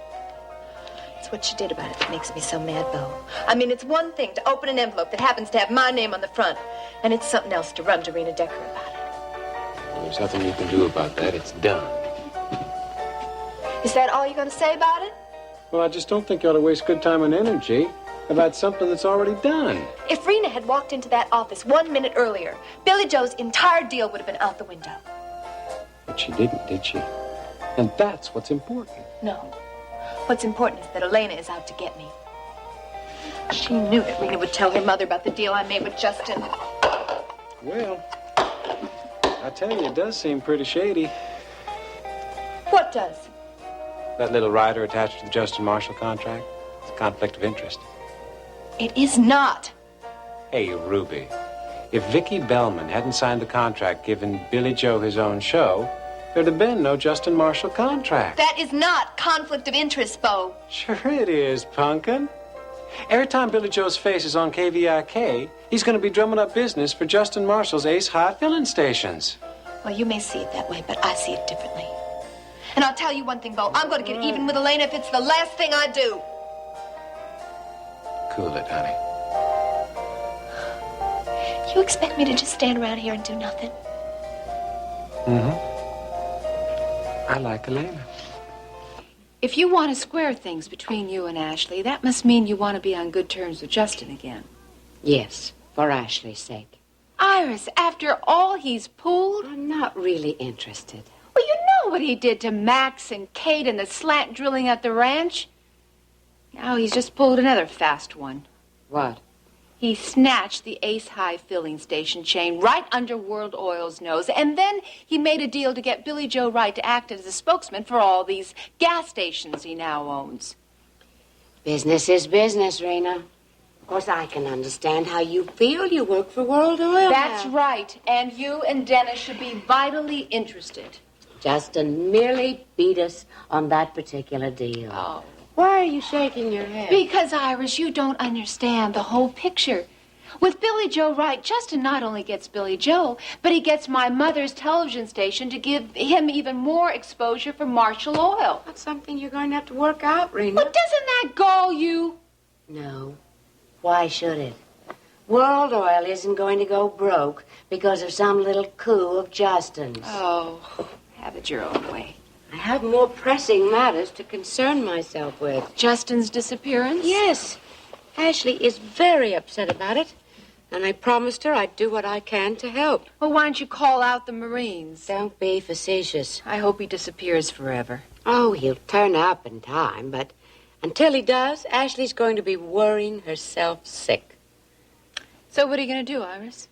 It's what she did about it that makes me so mad, Bo. I mean, it's one thing to open an envelope that happens to have my name on the front, and it's something else to run to Rena Decker about it. Well, there's nothing you can do about that. It's done. Is that all you're going to say about it? Well, I just don't think you ought to waste good time and energy about something that's already done. If Rena had walked into that office 1 minute earlier, Billy Joe's entire deal would have been out the window. But she didn't, did she? And that's what's important. No. What's important is that Elena is out to get me. She knew that Rena would tell her mother about the deal I made with Justin. Well, I tell you, it does seem pretty shady. What does? That little rider attached to the Justin Marshall contract. It's a conflict of interest. It is not. Hey, Ruby, If Vicki Bellman hadn't signed the contract giving Billy Joe his own show, there'd have been no Justin Marshall contract. That is not conflict of interest, Bo. Sure it is, Punkin. Every time Billy Joe's face is on KVIK, he's going to be drumming up business for Justin Marshall's Ace High filling stations. Well, you may see it that way, but I see it differently. And I'll tell you one thing, Bo. I'm going to get even with Elena if it's the last thing I do. Cool it, honey. You expect me to just stand around here and do nothing? I like Elena. If you want to square things between you and Ashley, that must mean you want to be on good terms with Justin again. Yes, for Ashley's sake. Iris, after all he's pulled... I'm not really interested. Well, you know what he did to Max and Kate and the slant drilling at the ranch. Now he's just pulled another fast one. What? He snatched the Ace High filling station chain right under World Oil's nose, and then he made a deal to get Billy Joe Wright to act as a spokesman for all these gas stations he now owns. Business is business, Rena. Of course, I can understand how you feel. You work for World Oil. That's now. right, and you and Dennis should be vitally interested. Justin merely beat us on that particular deal. Oh. Why are you shaking your head? Because, Iris, you don't understand the whole picture. With Billy Joe Wright, Justin not only gets Billy Joe, but he gets my mother's television station to give him even more exposure for Marshall Oil. That's something you're going to have to work out, Rena. Well, doesn't that gall you? No. Why should it? World Oil isn't going to go broke because of some little coup of Justin's. Oh, have it your own way. I have more pressing matters to concern myself with. Justin's disappearance? Yes. Ashley is very upset about it, and I promised her I'd do what I can to help. Well, why don't you call out the Marines? Don't be facetious. I hope he disappears forever. Oh, he'll turn up in time, but until he does, Ashley's going to be worrying herself sick. So what are you going to do, Iris?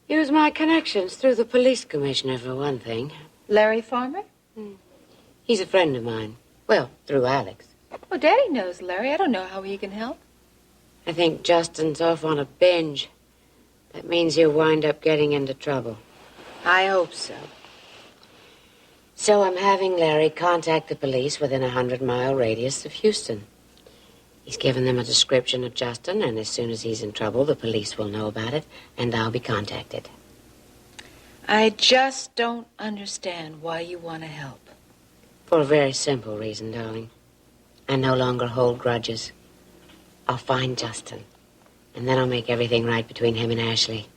Use my connections through the police commissioner, for one thing. Larry Farmer? He's a friend of mine. Well, through Alex. Well, Daddy knows Larry. I don't know how he can help. I think Justin's off on a binge. That means he'll wind up getting into trouble. I hope so. So I'm having Larry contact the police within a 100-mile radius of Houston. He's given them a description of Justin, and as soon as he's in trouble, the police will know about it, and I'll be contacted. I just don't understand why you want to help. For a very simple reason, darling. I no longer hold grudges. I'll find Justin, and then I'll make everything right between him and Ashley.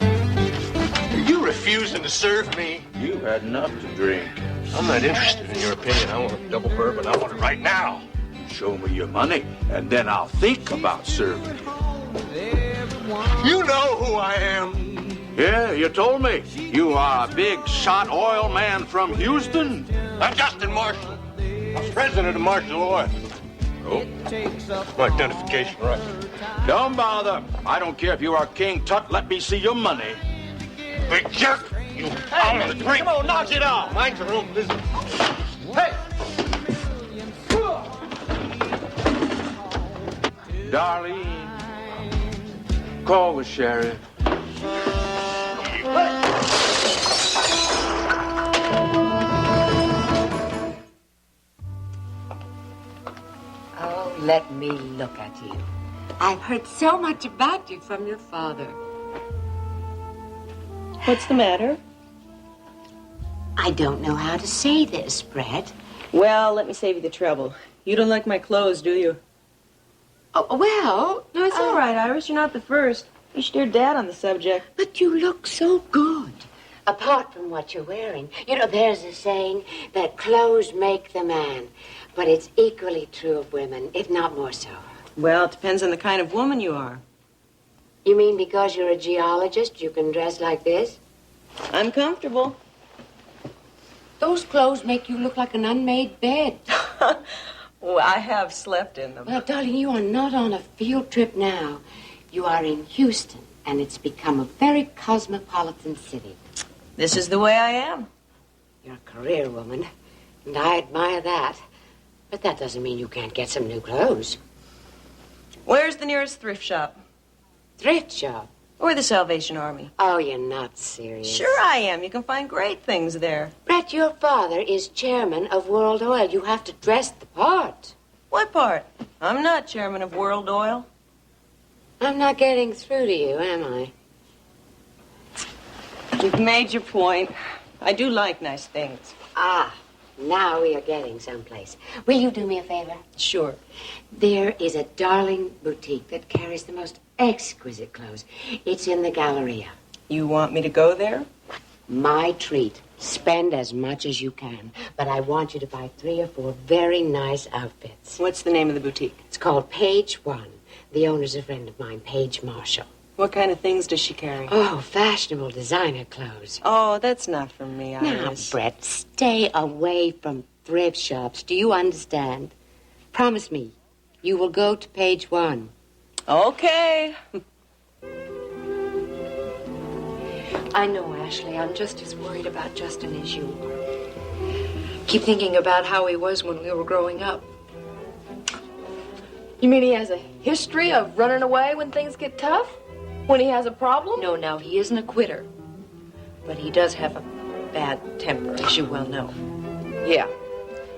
Are you refusing to serve me? You had enough to drink. I'm not interested in your opinion. I want a double bourbon. I want it right now. Show me your money, and then I'll think about serving you. You know who I am. Yeah, you told me. You are a big shot oil man from Houston. I'm Justin Marshall. I'm president of Marshall Oil. Oh, my identification record. Don't bother. I don't care if you are King Tut. Let me see your money. Big jerk! You out of the drink! Come on, knock it off! Mind your own business. Hey! Darlene, call the sheriff. Oh, let me look at you. I've heard so much about you from your father. What's the matter? I don't know how to say this, Brett. Well, let me save you the trouble. You don't like my clothes, do you? Oh, well... No, it's all right, Iris. You're not the first. You should hear Dad on the subject. But you look so good. Apart from what you're wearing. You know, there's a saying that clothes make the man. But it's equally true of women, if not more so. Well, it depends on the kind of woman you are. You mean because you're a geologist, you can dress like this? I'm comfortable. Those clothes make you look like an unmade bed. Well, I have slept in them. Well, darling, you are not on a field trip now. You are in Houston, and it's become a very cosmopolitan city. This is the way I am. You're a career woman, and I admire that. But that doesn't mean you can't get some new clothes. Where's the nearest thrift shop? Thrift shop? Or the Salvation Army? Oh, you're not serious. Sure I am. You can find great things there. Brett, your father is chairman of World Oil. You have to dress the part. What part? I'm not chairman of World Oil. I'm not getting through to you, am I? You've made your point. I do like nice things. Ah, now we are getting someplace. Will you do me a favor? Sure. There is a darling boutique that carries the most exquisite clothes. It's in the Galleria. You want me to go there? My treat. Spend as much as you can, but I want you to buy 3 or 4 very nice outfits. What's the name of the boutique? It's called Page One. The owner's a friend of mine, Paige Marshall. What kind of things does she carry? Oh, fashionable designer clothes. Oh, that's not for me, Iris. Now, Brett, stay away from thrift shops. Do you understand? Promise me, you will go to Page One. Okay. I know, Ashley. I'm just as worried about Justin as you are. Keep thinking about how he was when we were growing up. You mean he has a history of running away when things get tough? When he has a problem? No, now, he isn't a quitter. But he does have a bad temper, as you well know. Yeah.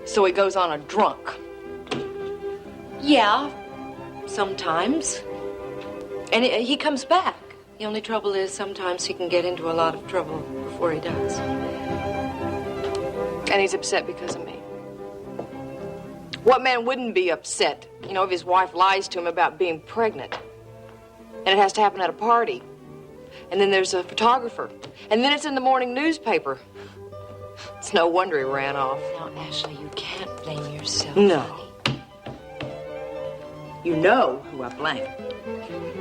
So he goes on a drunk. Yeah, sometimes. And he comes back. The only trouble is sometimes he can get into a lot of trouble before he does. And he's upset because of me. What man wouldn't be upset, if his wife lies to him about being pregnant? And it has to happen at a party. And then there's a photographer. And then it's in the morning newspaper. It's no wonder he ran off. Now, Ashley, you can't blame yourself. No. Honey. You know who I blame.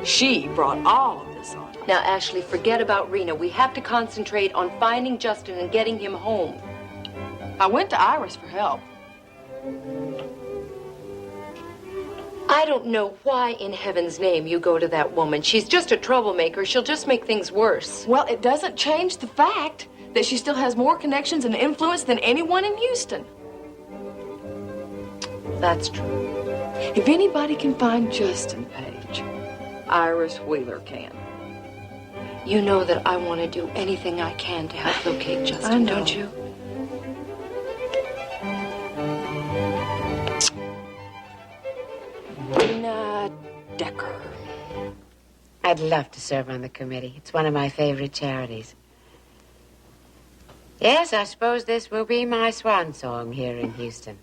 She brought all of this on. Now, Ashley, forget about Rena. We have to concentrate on finding Justin and getting him home. I went to Iris for help. I don't know why in heaven's name you go to that woman. She's just a troublemaker. She'll just make things worse. Well, it doesn't change the fact that she still has more connections and influence than anyone in Houston. That's true. If anybody can find Justin Page, Iris Wheeler can. You know that I want to do anything I can to help locate Justin, don't you? Rena Decker. I'd love to serve on the committee. It's one of my favorite charities. Yes, I suppose this will be my swan song here in Houston.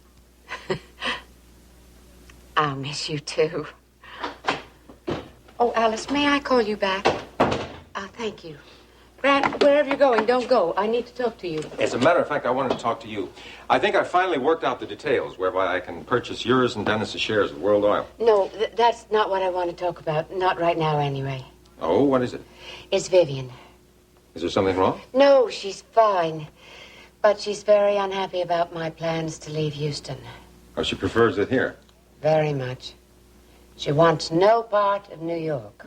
I'll miss you, too. Oh, Alice, may I call you back? Thank you. Grant, wherever you're going, don't go. I need to talk to you. As a matter of fact, I wanted to talk to you. I think I finally worked out the details whereby I can purchase yours and Dennis's shares of World Oil. No, that's not what I want to talk about. Not right now, anyway. Oh, what is it? It's Vivian. Is there something wrong? No, she's fine. But she's very unhappy about my plans to leave Houston. Oh, she prefers it here. Very much. She wants no part of New York.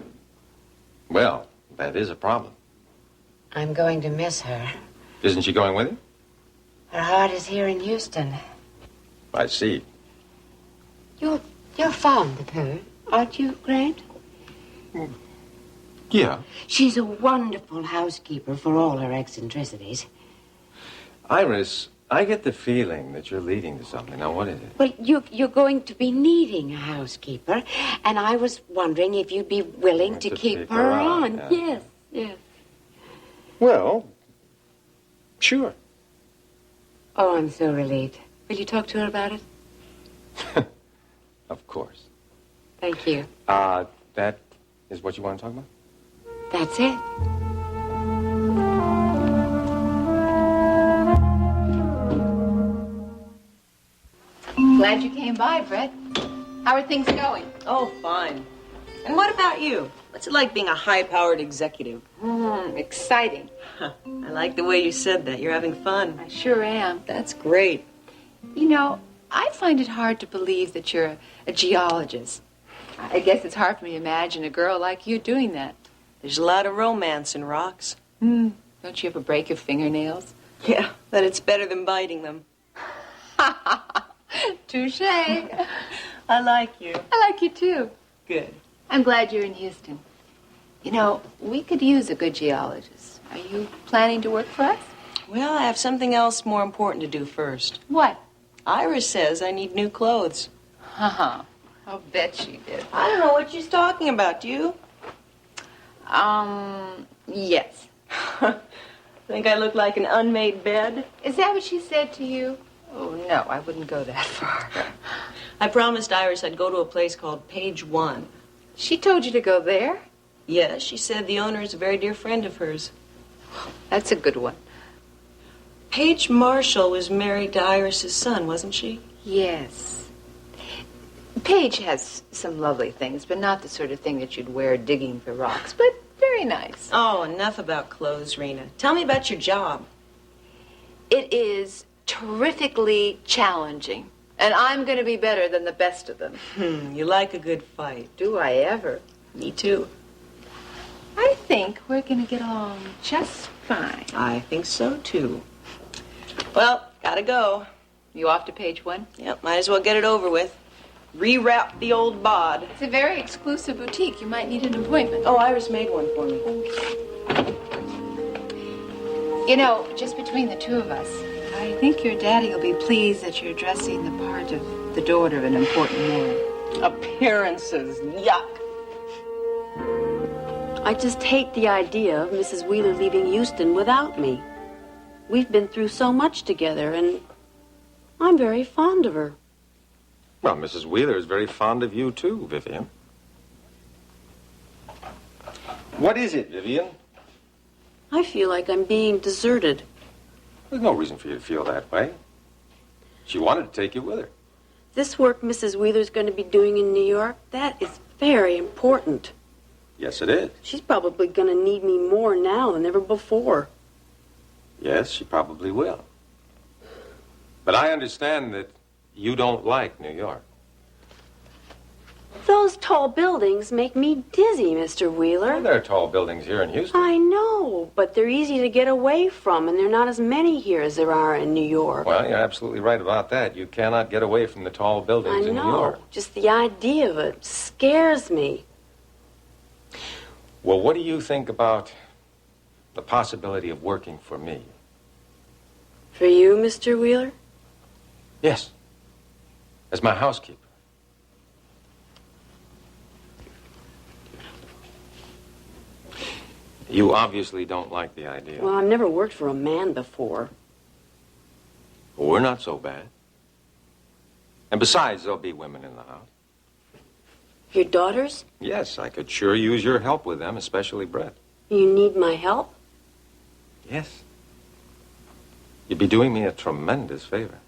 Well, that is a problem. I'm going to miss her. Isn't she going with you? Her heart is here in Houston. I see. You're fond of her, aren't you, Grant? Yeah. She's a wonderful housekeeper for all her eccentricities. Iris, I get the feeling that you're leading to something. Now, what is it? Well, you're going to be needing a housekeeper, and I was wondering if you'd be willing to keep her on. Yeah. Yes, yes. Well, sure. Oh, I'm so relieved. Will you talk to her about it? Of course. Thank you. That is what you want to talk about? That's it. Glad you came by, Brett. How are things going? Oh, fine. And what about you? What's it like being a high-powered executive? Exciting. I like the way you said that. You're having fun. I sure am. That's great. You know, I find it hard to believe that you're a geologist. I guess it's hard for me to imagine a girl like you doing that. There's a lot of romance in rocks. Don't you ever break your fingernails? Yeah, but it's better than biting them. Touche. I like you. I like you, too. Good. I'm glad you're in Houston. You know, we could use a good geologist. Are you planning to work for us? Well, I have something else more important to do first. What? Iris says I need new clothes. Haha. I'll bet she did. I don't know what she's talking about, do you? Yes. Think I look like an unmade bed? Is that what she said to you? Oh, no, I wouldn't go that far. I promised Iris I'd go to a place called Page One. She told you to go there? Yes, she said the owner is a very dear friend of hers. That's a good one. Paige Marshall was married to Iris's son, wasn't she? Yes. Paige has some lovely things, but not the sort of thing that you'd wear digging for rocks, but very nice. Oh, enough about clothes, Rena. Tell me about your job. It is terrifically challenging, and I'm going to be better than the best of them. You like a good fight. Do I ever? Me too. I think we're going to get along just fine. I think so, too. Well, gotta go. You off to Page One? Yep, might as well get it over with. Rewrap the old bod. It's a very exclusive boutique. You might need an appointment. Oh, Iris made one for me. You know, just between the two of us, I think your daddy will be pleased that you're dressing the part of the daughter of an important man. Appearances, yuck. I just hate the idea of Mrs. Wheeler leaving Houston without me. We've been through so much together, and I'm very fond of her. Well, Mrs. Wheeler is very fond of you, too, Vivian. What is it, Vivian? I feel like I'm being deserted. There's no reason for you to feel that way. She wanted to take you with her. This work Mrs. Wheeler's going to be doing in New York, that is very important. Yes, it is. She's probably going to need me more now than ever before. Yes, she probably will. But I understand that you don't like New York. Those tall buildings make me dizzy, Mr. Wheeler. Well, there are tall buildings here in Houston. I know, but they're easy to get away from, and there are not as many here as there are in New York. Well, you're absolutely right about that. You cannot get away from the tall buildings in New York. Just the idea of it scares me. Well, what do you think about the possibility of working for me? For you, Mr. Wheeler? Yes. As my housekeeper. You obviously don't like the idea. Well, I've never worked for a man before. Well, we're not so bad. And besides, there'll be women in the house. Your daughters? Yes, I could sure use your help with them, especially Brett. You need my help? Yes. You'd be doing me a tremendous favor.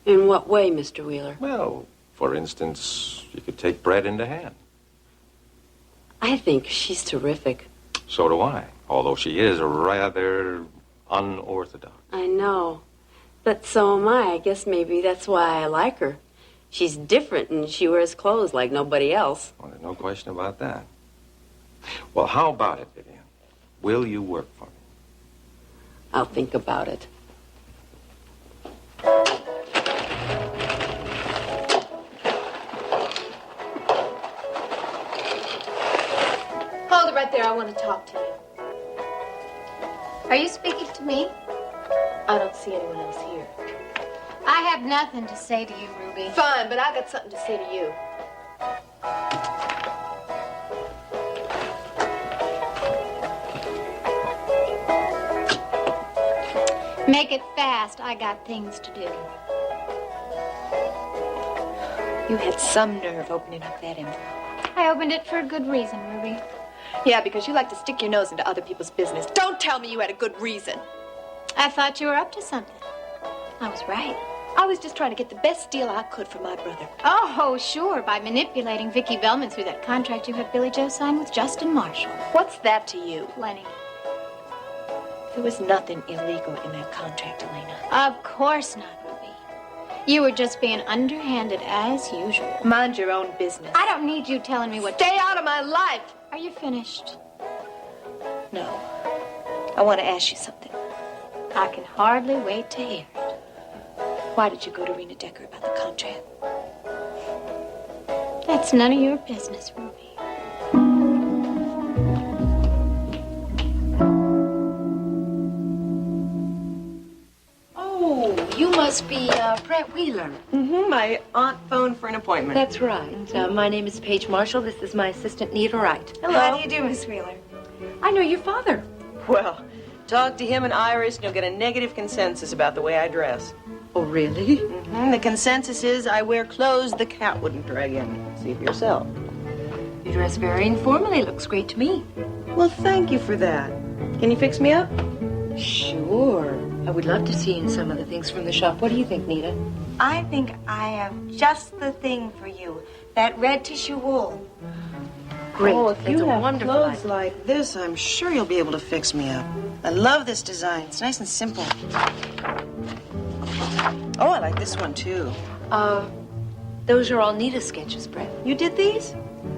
In what way, Mr. Wheeler? Well, for instance, you could take Brett into hand. I think she's terrific. So do I, although she is rather unorthodox. I know. But so am I. I guess maybe that's why I like her. She's different and she wears clothes like nobody else. Well, there's no question about that. Well, how about it, Vivian? Will you work for me? I'll think about it. Hold it right there. I want to talk to you. Are you speaking to me? I don't see anyone else here. I have nothing to say to you, Ruby. Fine, but I got something to say to you. Make it fast. I got things to do. You had some nerve opening up that envelope. I opened it for a good reason, Ruby. Yeah, because you like to stick your nose into other people's business. Don't tell me you had a good reason. I thought you were up to something. I was right. I was just trying to get the best deal I could for my brother. Oh, sure, by manipulating Vicki Bellman through that contract you had Billy Joe sign with Justin Marshall. What's that to you? Plenty. There was nothing illegal in that contract, Elena. Of course not, Ruby. You were just being underhanded as usual. Mind your own business. I don't need you telling me what Stay out of my life! Are you finished? No. I want to ask you something. I can hardly wait to hear it. Why did you go to Rena Decker about the contract? That It's none of your business, Ruby. Oh, you must be Brett Wheeler. Mm-hmm. My aunt phoned for an appointment. That's right. My name is Paige Marshall. This is my assistant, Nita Wright. Hello. How do you do, Miss Wheeler? I know your father. Well, talk to him and Iris, and you'll get a negative consensus about the way I dress. Oh, really? Mm-hmm. The consensus is I wear clothes the cat wouldn't drag in. See for yourself. You dress very informally. Looks great to me. Well, thank you for that. Can you fix me up? Sure. I would love to see in some of the things from the shop. What do you think, Nita? I think I have just the thing for you. That red tissue wool. Great. Oh, if That's you a have wonderful clothes idea. like this, I'm sure you'll be able to fix me up. I love this design. It's nice and simple. Oh, I like this one, too. Those are all Nita sketches, Brett. You did these?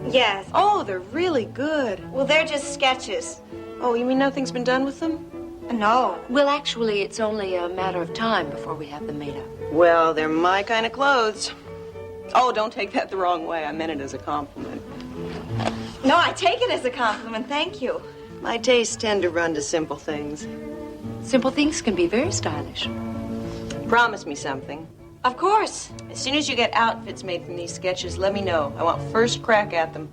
Yes. Oh, they're really good. Well, they're just sketches. Oh, you mean nothing's been done with them? No. Well, actually, it's only a matter of time before we have them made up. Well, they're my kind of clothes. Oh, don't take that the wrong way. I meant it as a compliment. No, I take it as a compliment. Thank you. My tastes tend to run to simple things. Simple things can be very stylish. Promise me something. Of course. As soon as you get outfits made from these sketches, let me know. I want first crack at them.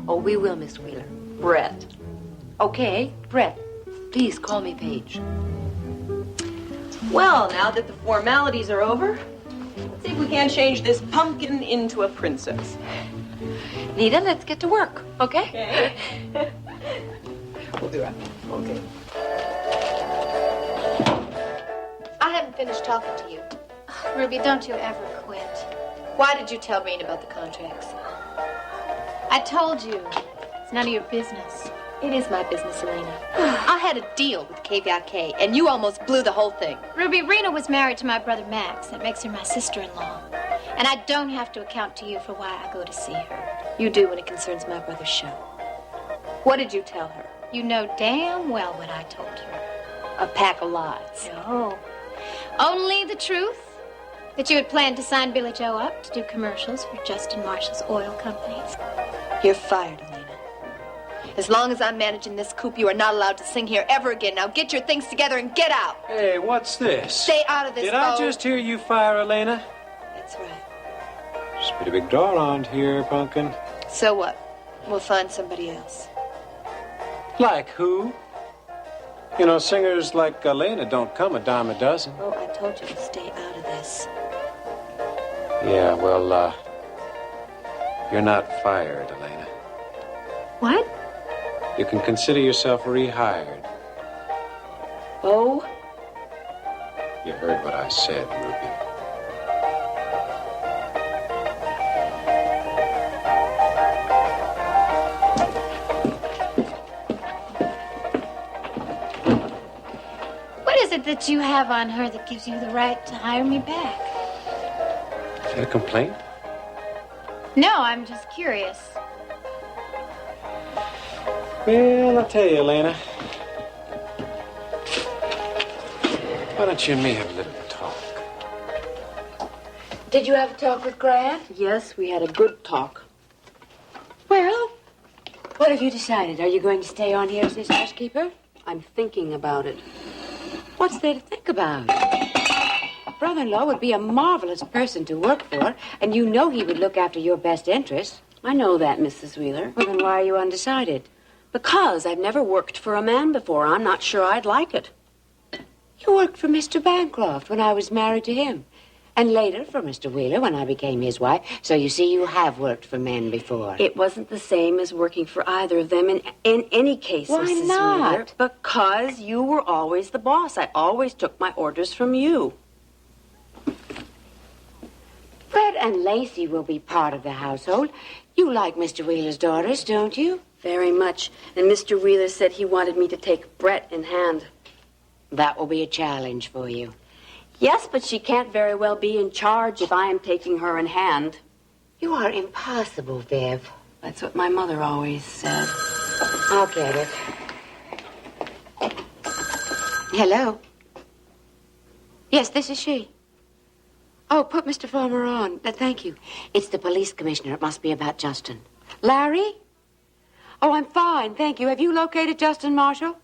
Oh, we will, Miss Wheeler. Brett. Okay, Brett. Please call me Paige. Well, now that the formalities are over, let's see if we can't change this pumpkin into a princess. Nita, let's get to work, okay? Okay. We'll be right back. Okay. I haven't finished talking to you. Ruby, don't you ever quit. Why did you tell Rena about the contracts? I told you. It's none of your business. It is my business, Elena. I had a deal with KVIK, and you almost blew the whole thing. Ruby, Rena was married to my brother Max. That makes her my sister-in-law. And I don't have to account to you for why I go to see her. You do when it concerns my brother's show. What did you tell her? You know damn well what I told her. A pack of lies. No. Only the truth. That you had planned to sign Billy Joe up to do commercials for Justin Marshall's oil company. You're fired, Elena. As long as I'm managing this coop, you are not allowed to sing here ever again. Now get your things together and get out. Hey, what's this? Stay out of this, Did I Bo. just hear you fire Elena? That's right. There's a pretty big door around here, Pumpkin. So what? We'll find somebody else. Like who? You know, singers like Elena don't come a dime a dozen. Oh, I told you to stay out of this. Yeah, well, you're not fired, Elena. What? You can consider yourself rehired. Oh? You heard what I said, Ruby. What is it that you have on her that gives you the right to hire me back? Is that a complaint? No, I'm just curious. Well, I'll tell you, Elena. Why don't you and me have a little talk? Did you have a talk with Grant? Yes, we had a good talk. Well, what have you decided? Are you going to stay on here as his housekeeper? I'm thinking about it. What's there to think about? Brother-in-law would be a marvelous person to work for, and you know he would look after your best interests. I know that, Mrs. Wheeler. Well, then why are you undecided? Because I've never worked for a man before. I'm not sure I'd like it. You worked for Mr. Bancroft when I was married to him, and later for Mr. Wheeler when I became his wife. So you see, you have worked for men before. It wasn't the same as working for either of them in any case, Why Mrs. not? Wheeler. Because you were always the boss. I always took my orders from you. Fred and Lacey will be part of the household. You like Mr. Wheeler's daughters, don't you? Very much. And Mr. Wheeler said he wanted me to take Brett in hand. That will be a challenge for you. Yes, but she can't very well be in charge if I am taking her in hand. You are impossible, Viv. That's what my mother always said. I'll get it. Hello? Yes, this is she. Oh, put Mr. Fulmer on. Thank you. It's the police commissioner. It must be about Justin. Larry? Oh, I'm fine, thank you. Have you located Justin Marshall?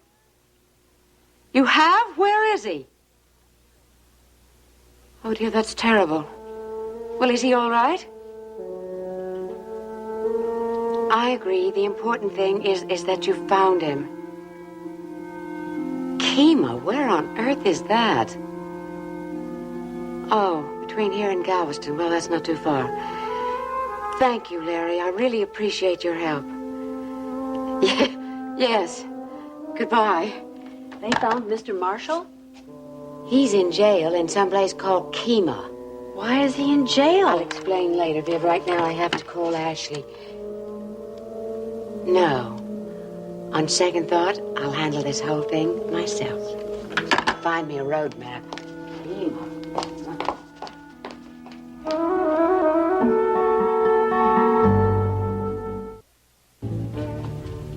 You have? Where is he? Oh, dear, that's terrible. Well, is he all right? I agree. The important thing is that you found him. Kima, where on earth is that? Oh, between here and Galveston. Well, that's not too far. Thank you, Larry. I really appreciate your help. Yes. Goodbye. They found Mr. Marshall? He's in jail in some place called Kima. Why is he in jail? I'll explain later, Viv. Right now I have to call Ashley. No. On second thought, I'll handle this whole thing myself. Find me a road map. Kima.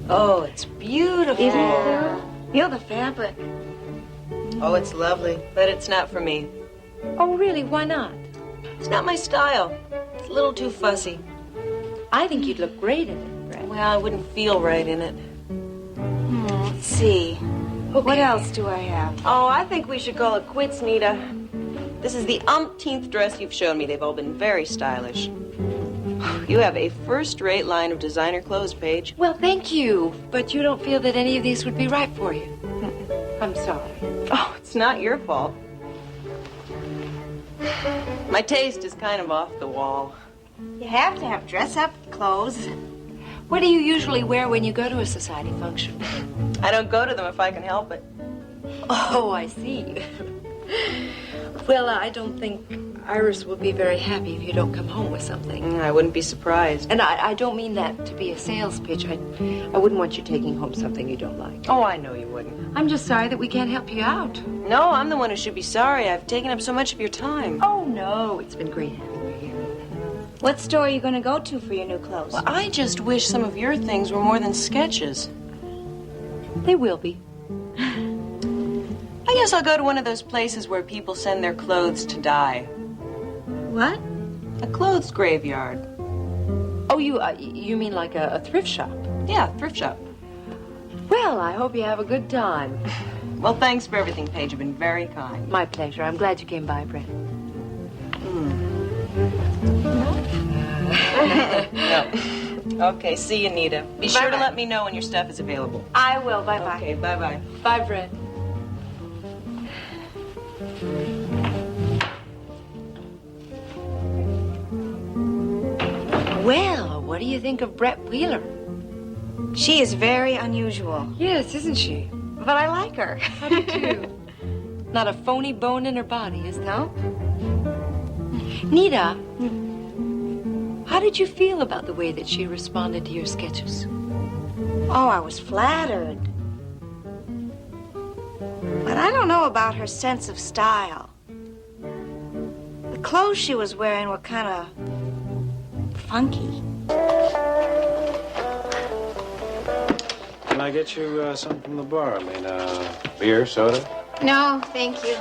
Oh, it's beautiful. Isn't it? Feel the fabric. Oh, it's lovely, but it's not for me. Oh, really? Why not? It's not my style. It's a little too fussy. I think you'd look great in it, Brett. Well, I wouldn't feel right in it. Let's see. Okay. What else do I have? Oh, I think we should call it quits, Nita. This is the umpteenth dress you've shown me. They've all been very stylish. You have a first-rate line of designer clothes, Paige. Well, thank you. But you don't feel that any of these would be right for you. I'm sorry. Oh, it's not your fault. My taste is kind of off the wall. You have to have dress-up clothes. What do you usually wear when you go to a society function? I don't go to them if I can help it. Oh, I see. Well, I don't think Iris will be very happy if you don't come home with something. I wouldn't be surprised. And I don't mean that to be a sales pitch. I wouldn't want you taking home something you don't like. Oh, I know you wouldn't. I'm just sorry that we can't help you out. No, I'm the one who should be sorry. I've taken up so much of your time. Oh, no. It's been great having you here. What store are you going to go to for your new clothes? Well, I just wish some of your things were more than sketches. They will be. I guess I'll go to one of those places where people send their clothes to die. What? A clothes graveyard. Oh, you mean like a thrift shop? Yeah, thrift shop. Well, I hope you have a good time. Well, thanks for everything, Paige. You've been very kind. My pleasure. I'm glad you came by, Brett. No. Okay, see you, Nita. Be sure to let me know when your stuff is available. I will. Bye-bye. Okay, bye-bye. Bye, Brett. Well, what do you think of Brett Wheeler? She is very unusual. Yes, isn't she? But I like her. I do too. Not a phony bone in her body, is there? No? Nita, how did you feel about the way that she responded to your sketches? Oh, I was flattered. But I don't know about her sense of style. The clothes she was wearing were kind of funky. Can I get you something from the bar? I mean, beer, soda? No, thank you.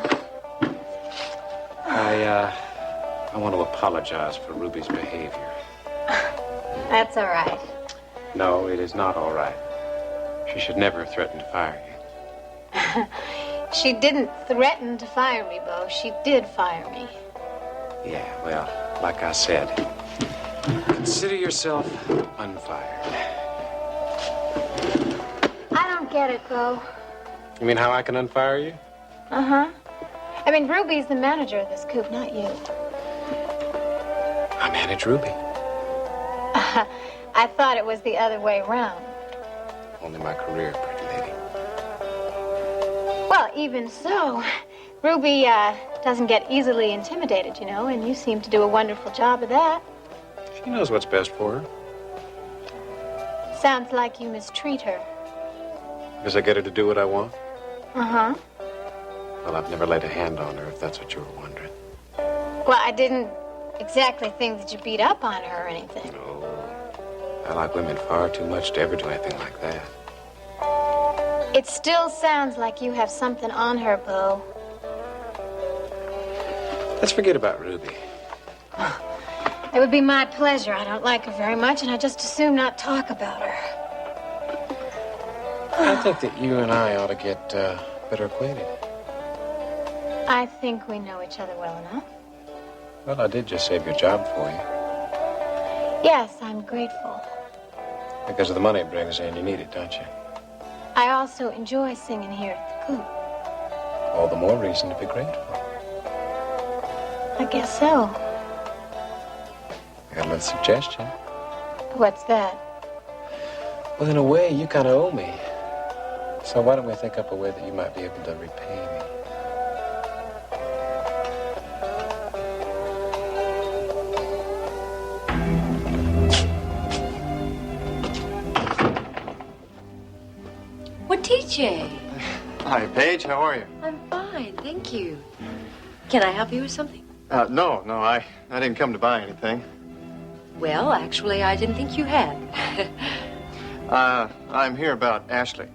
I want to apologize for Ruby's behavior. That's all right. No, it is not all right. She should never have threatened to fire you. She didn't threaten to fire me, Bo. She did fire me. Yeah, well, like I said, consider yourself unfired. I don't get it, Bo. You mean how I can unfire you? Uh-huh. I mean, Ruby's the manager of this coop, not you. I manage Ruby. I thought it was the other way around. Only my career, pretty lady. Well, even so, Ruby doesn't get easily intimidated, you know, and you seem to do a wonderful job of that. She knows what's best for her. Sounds like you mistreat her. Because I get her to do what I want? Uh-huh. Well, I've never laid a hand on her, if that's what you were wondering. Well, I didn't exactly think that you beat up on her or anything. No. I like women far too much to ever do anything like that. It still sounds like you have something on her, Bo. Let's forget about Ruby. It would be my pleasure. I don't like her very much, and I just assume not talk about her. I think that you and I ought to get better acquainted. I think we know each other well enough. Well, I did just save your job for you. Yes, I'm grateful. Because of the money it brings in, you need it, don't you? I also enjoy singing here at the coop. All the more reason to be grateful. I guess so. I got a little suggestion. What's that? Well, in a way, you kind of owe me. So why don't we think up a way that you might be able to repay me? Well, TJ. Hi, Paige. How are you? I'm fine, thank you. Can I help you with something? No, I didn't come to buy anything. Well, actually, I didn't think you had. I'm here about Ashley.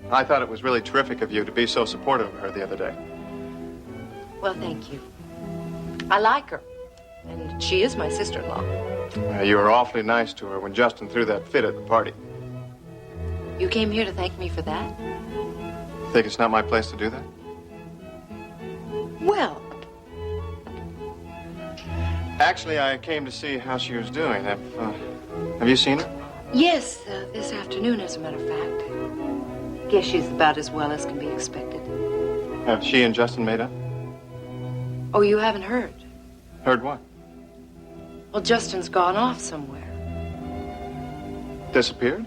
I thought it was really terrific of you to be so supportive of her the other day. Well, thank you. I like her, and she is my sister-in-law. You were awfully nice to her when Justin threw that fit at the party. You came here to thank me for that? Think it's not my place to do that? Well, Actually, I came to see how she was doing. Have you seen her? yes, this afternoon, as a matter of fact. Guess she's about as well as can be expected. Have she and Justin made up? Oh, you haven't heard? Heard what? Well, Justin's gone off somewhere. Disappeared?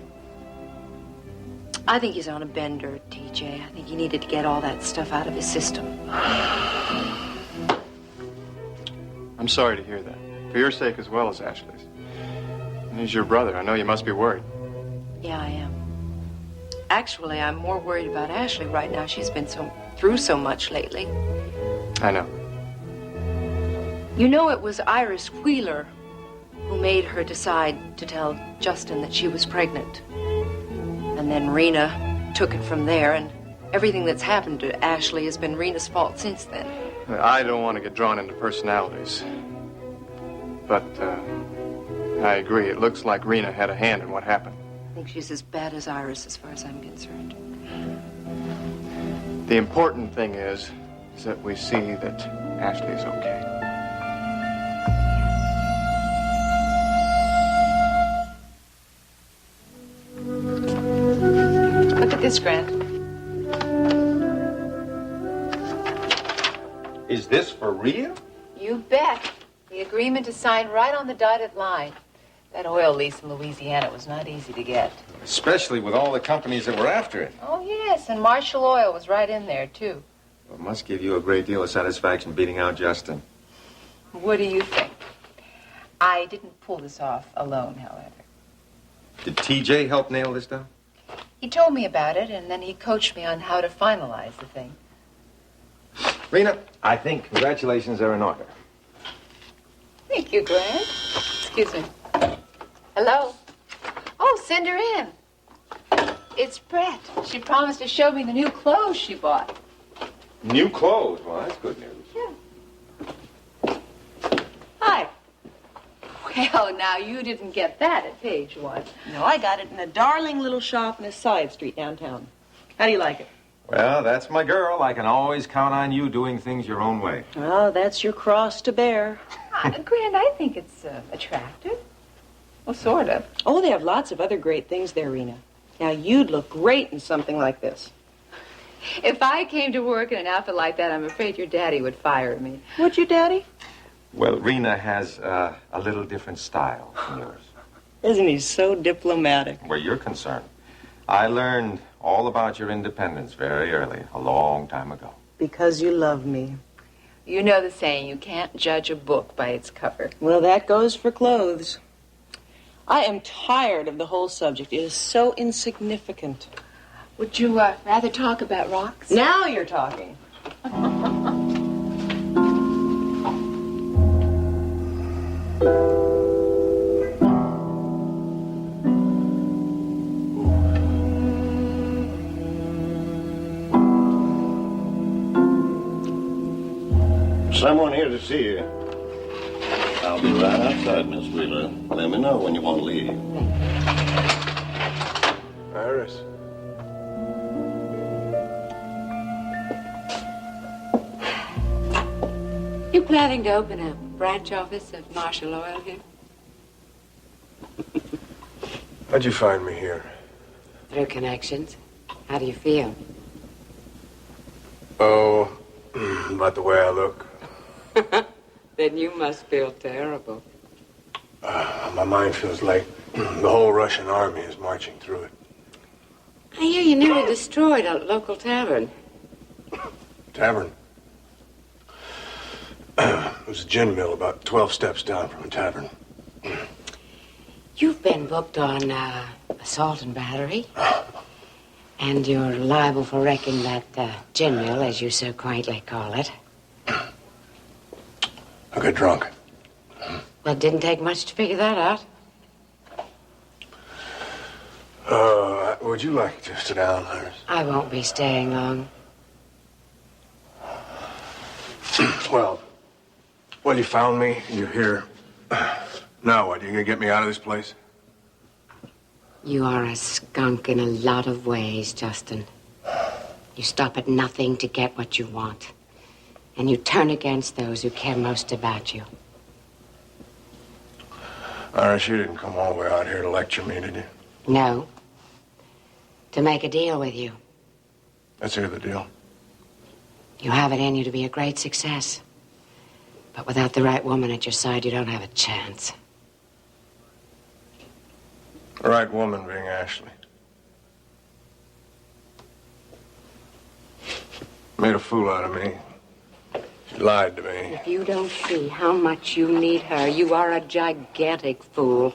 I think he's on a bender, TJ. I think he needed to get all that stuff out of his system. I'm sorry to hear that. For your sake as well as Ashley's. He's your brother. I know you must be worried. Yeah, I am. Actually, I'm more worried about Ashley right now. She's been through so much lately. I know. You know, it was Iris Wheeler who made her decide to tell Justin that she was pregnant. And then Rena took it from there, and everything that's happened to Ashley has been Rena's fault since then. I don't want to get drawn into personalities. But, I agree. It looks like Rena had a hand in what happened. I think she's as bad as Iris as far as I'm concerned. The important thing is that we see that Ashley's okay. Look at this, Grant. Is this for real? You bet. The agreement is signed right on the dotted line. That oil lease in Louisiana was not easy to get. Especially with all the companies that were after it. Oh, yes, and Marshall Oil was right in there, too. Well, it must give you a great deal of satisfaction beating out Justin. What do you think? I didn't pull this off alone, however. Did TJ help nail this down? He told me about it, and then he coached me on how to finalize the thing. Rena, I think congratulations are in order. Thank you, Grant. Excuse me. Hello? Oh, send her in. It's Brett. She promised to show me the new clothes she bought. New clothes? Well, that's good news. Hi. Well, now, you didn't get that at Page One. No, I got it in a darling little shop in a side street downtown. How do you like it? Well, that's my girl. I can always count on you doing things your own way. Oh, that's your cross to bear. Grant, I think it's attractive. Well, sort of. Oh, they have lots of other great things there, Rena. Now, you'd look great in something like this. If I came to work in an outfit like that, I'm afraid your daddy would fire me. Would you, Daddy? Well, Rena has a little different style from yours. Isn't he so diplomatic? Where you're concerned. I learned all about your independence very early, a long time ago. Because you love me. You know the saying, you can't judge a book by its cover. Well, that goes for clothes. I am tired of the whole subject. It is so insignificant. Would you rather talk about rocks? Now you're talking. Someone here to see you. I'll be right outside, Miss Wheeler. Let me know when you want to leave. Iris. You planning to open a branch office of Marshall Oil here? How'd you find me here? Through connections. How do you feel? Oh, about the way I look. Then you must feel terrible. My mind feels like the whole Russian army is marching through it. I hear you nearly destroyed a local tavern. Tavern? It was a gin mill about 12 steps down from a tavern. You've been booked on assault and battery. And you're liable for wrecking that gin mill, as you so quaintly call it. I got drunk. Well, it didn't take much to figure that out. Would you like to sit down, Iris? I won't be staying long. Well, you found me. You're here. Now what? You gonna get me out of this place? You are a skunk in a lot of ways, Justin. You stop at nothing to get what you want. And you turn against those who care most about you. Iris, you didn't come all the way out here to lecture me, did you? No. To make a deal with you. Let's hear the deal. You have it in you to be a great success. But without the right woman at your side, you don't have a chance. The right woman being Ashley. Made a fool out of me. She lied to me. If you don't see how much you need her, you are a gigantic fool.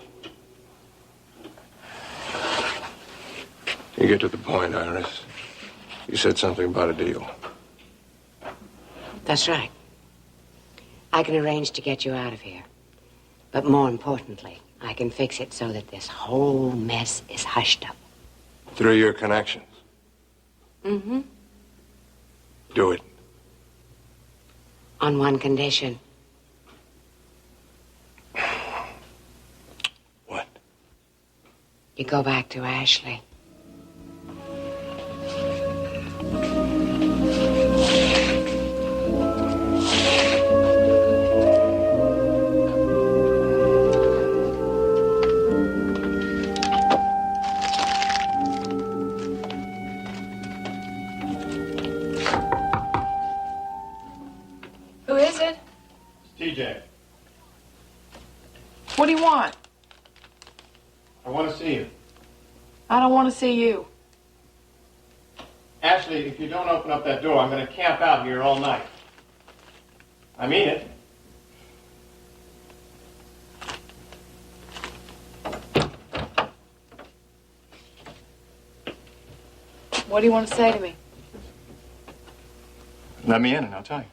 You get to the point, Iris. You said something about a deal. That's right. I can arrange to get you out of here. But more importantly, I can fix it so that this whole mess is hushed up. Through your connections. Mm-hmm. Do it. On one condition. What? You go back to Ashley. Who is it? TJ, What do you want? I want to see you. I don't want to see you. Ashley, if you don't open up that door, I'm going to camp out here all night. I mean it. What do you want to say to me? Let me in and I'll tell you.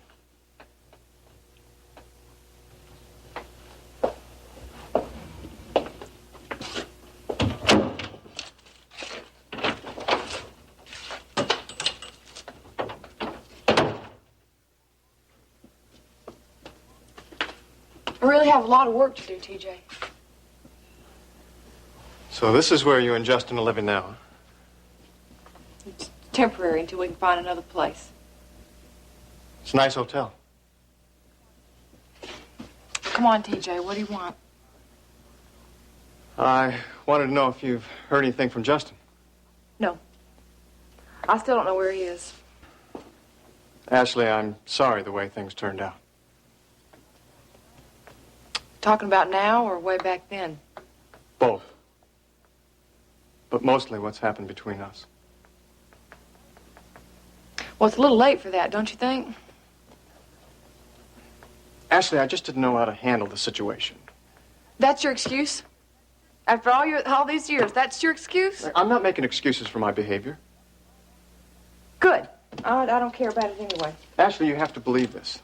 I really have a lot of work to do, TJ. So this is where you and Justin are living now, huh? It's temporary until we can find another place. It's a nice hotel. Come on, TJ, what do you want? I wanted to know if you've heard anything from Justin. No. I still don't know where he is. Ashley, I'm sorry the way things turned out. Talking about now or way back then? Both. But mostly what's happened between us. Well, it's a little late for that, don't you think? Ashley, I just didn't know how to handle the situation. That's your excuse? After all these years, that's your excuse? I'm not making excuses for my behavior. Good. I don't care about it anyway. Ashley, you have to believe this.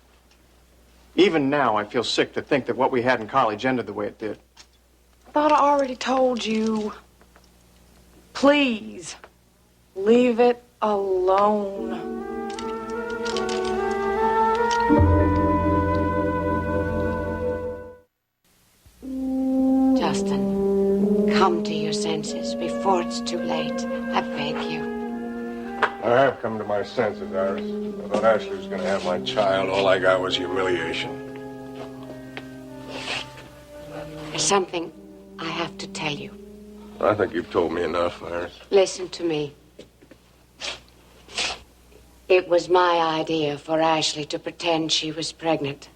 Even now, I feel sick to think that what we had in college ended the way it did. I thought I already told you. Please, leave it alone. Justin, come to your senses before it's too late. I beg you. I have come to my senses, Iris. I thought Ashley was going to have my child. All I got was humiliation. There's something I have to tell you. I think you've told me enough, Iris. Listen to me. It was my idea for Ashley to pretend she was pregnant.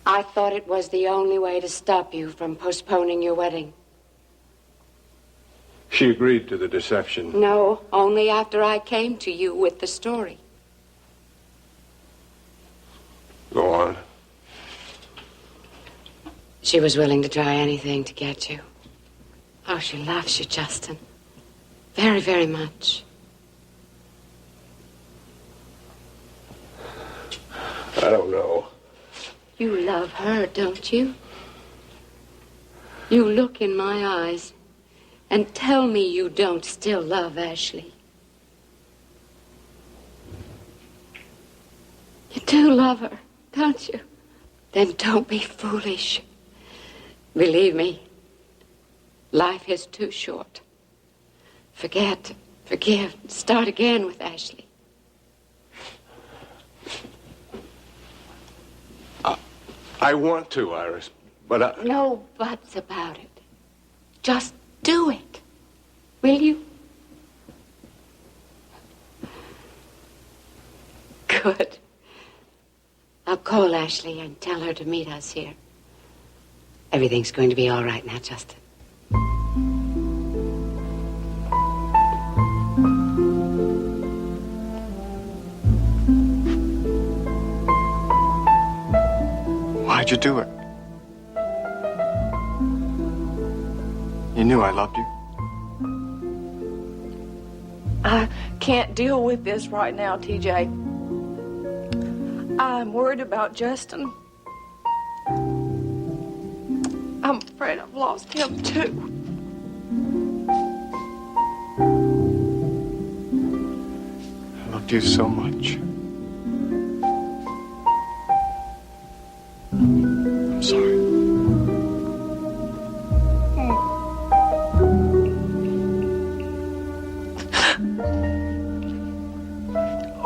I thought it was the only way to stop you from postponing your wedding. She agreed to the deception. No, only after I came to you with the story. Go on. She was willing to try anything to get you. Oh, she loves you, Justin. Very, very much. I don't know. You love her, don't you? You look in my eyes and tell me you don't still love Ashley. You do love her, don't you? Then don't be foolish. Believe me, life is too short. Forget, forgive, start again with Ashley. I want to, Iris, but No buts about it. Just do it. Will you? Good. I'll call Ashley and tell her to meet us here. Everything's going to be all right now, Justin. Why'd you do it? You knew I loved you. I can't deal with this right now, TJ. I'm worried about Justin. I'm afraid I've lost him, too. I loved you so much. I'm sorry.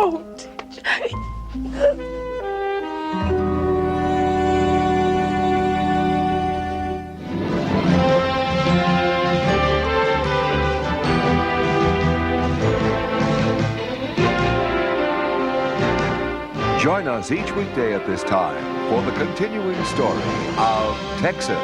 Oh, TJ. Join us each weekday at this time for the continuing story of Texas.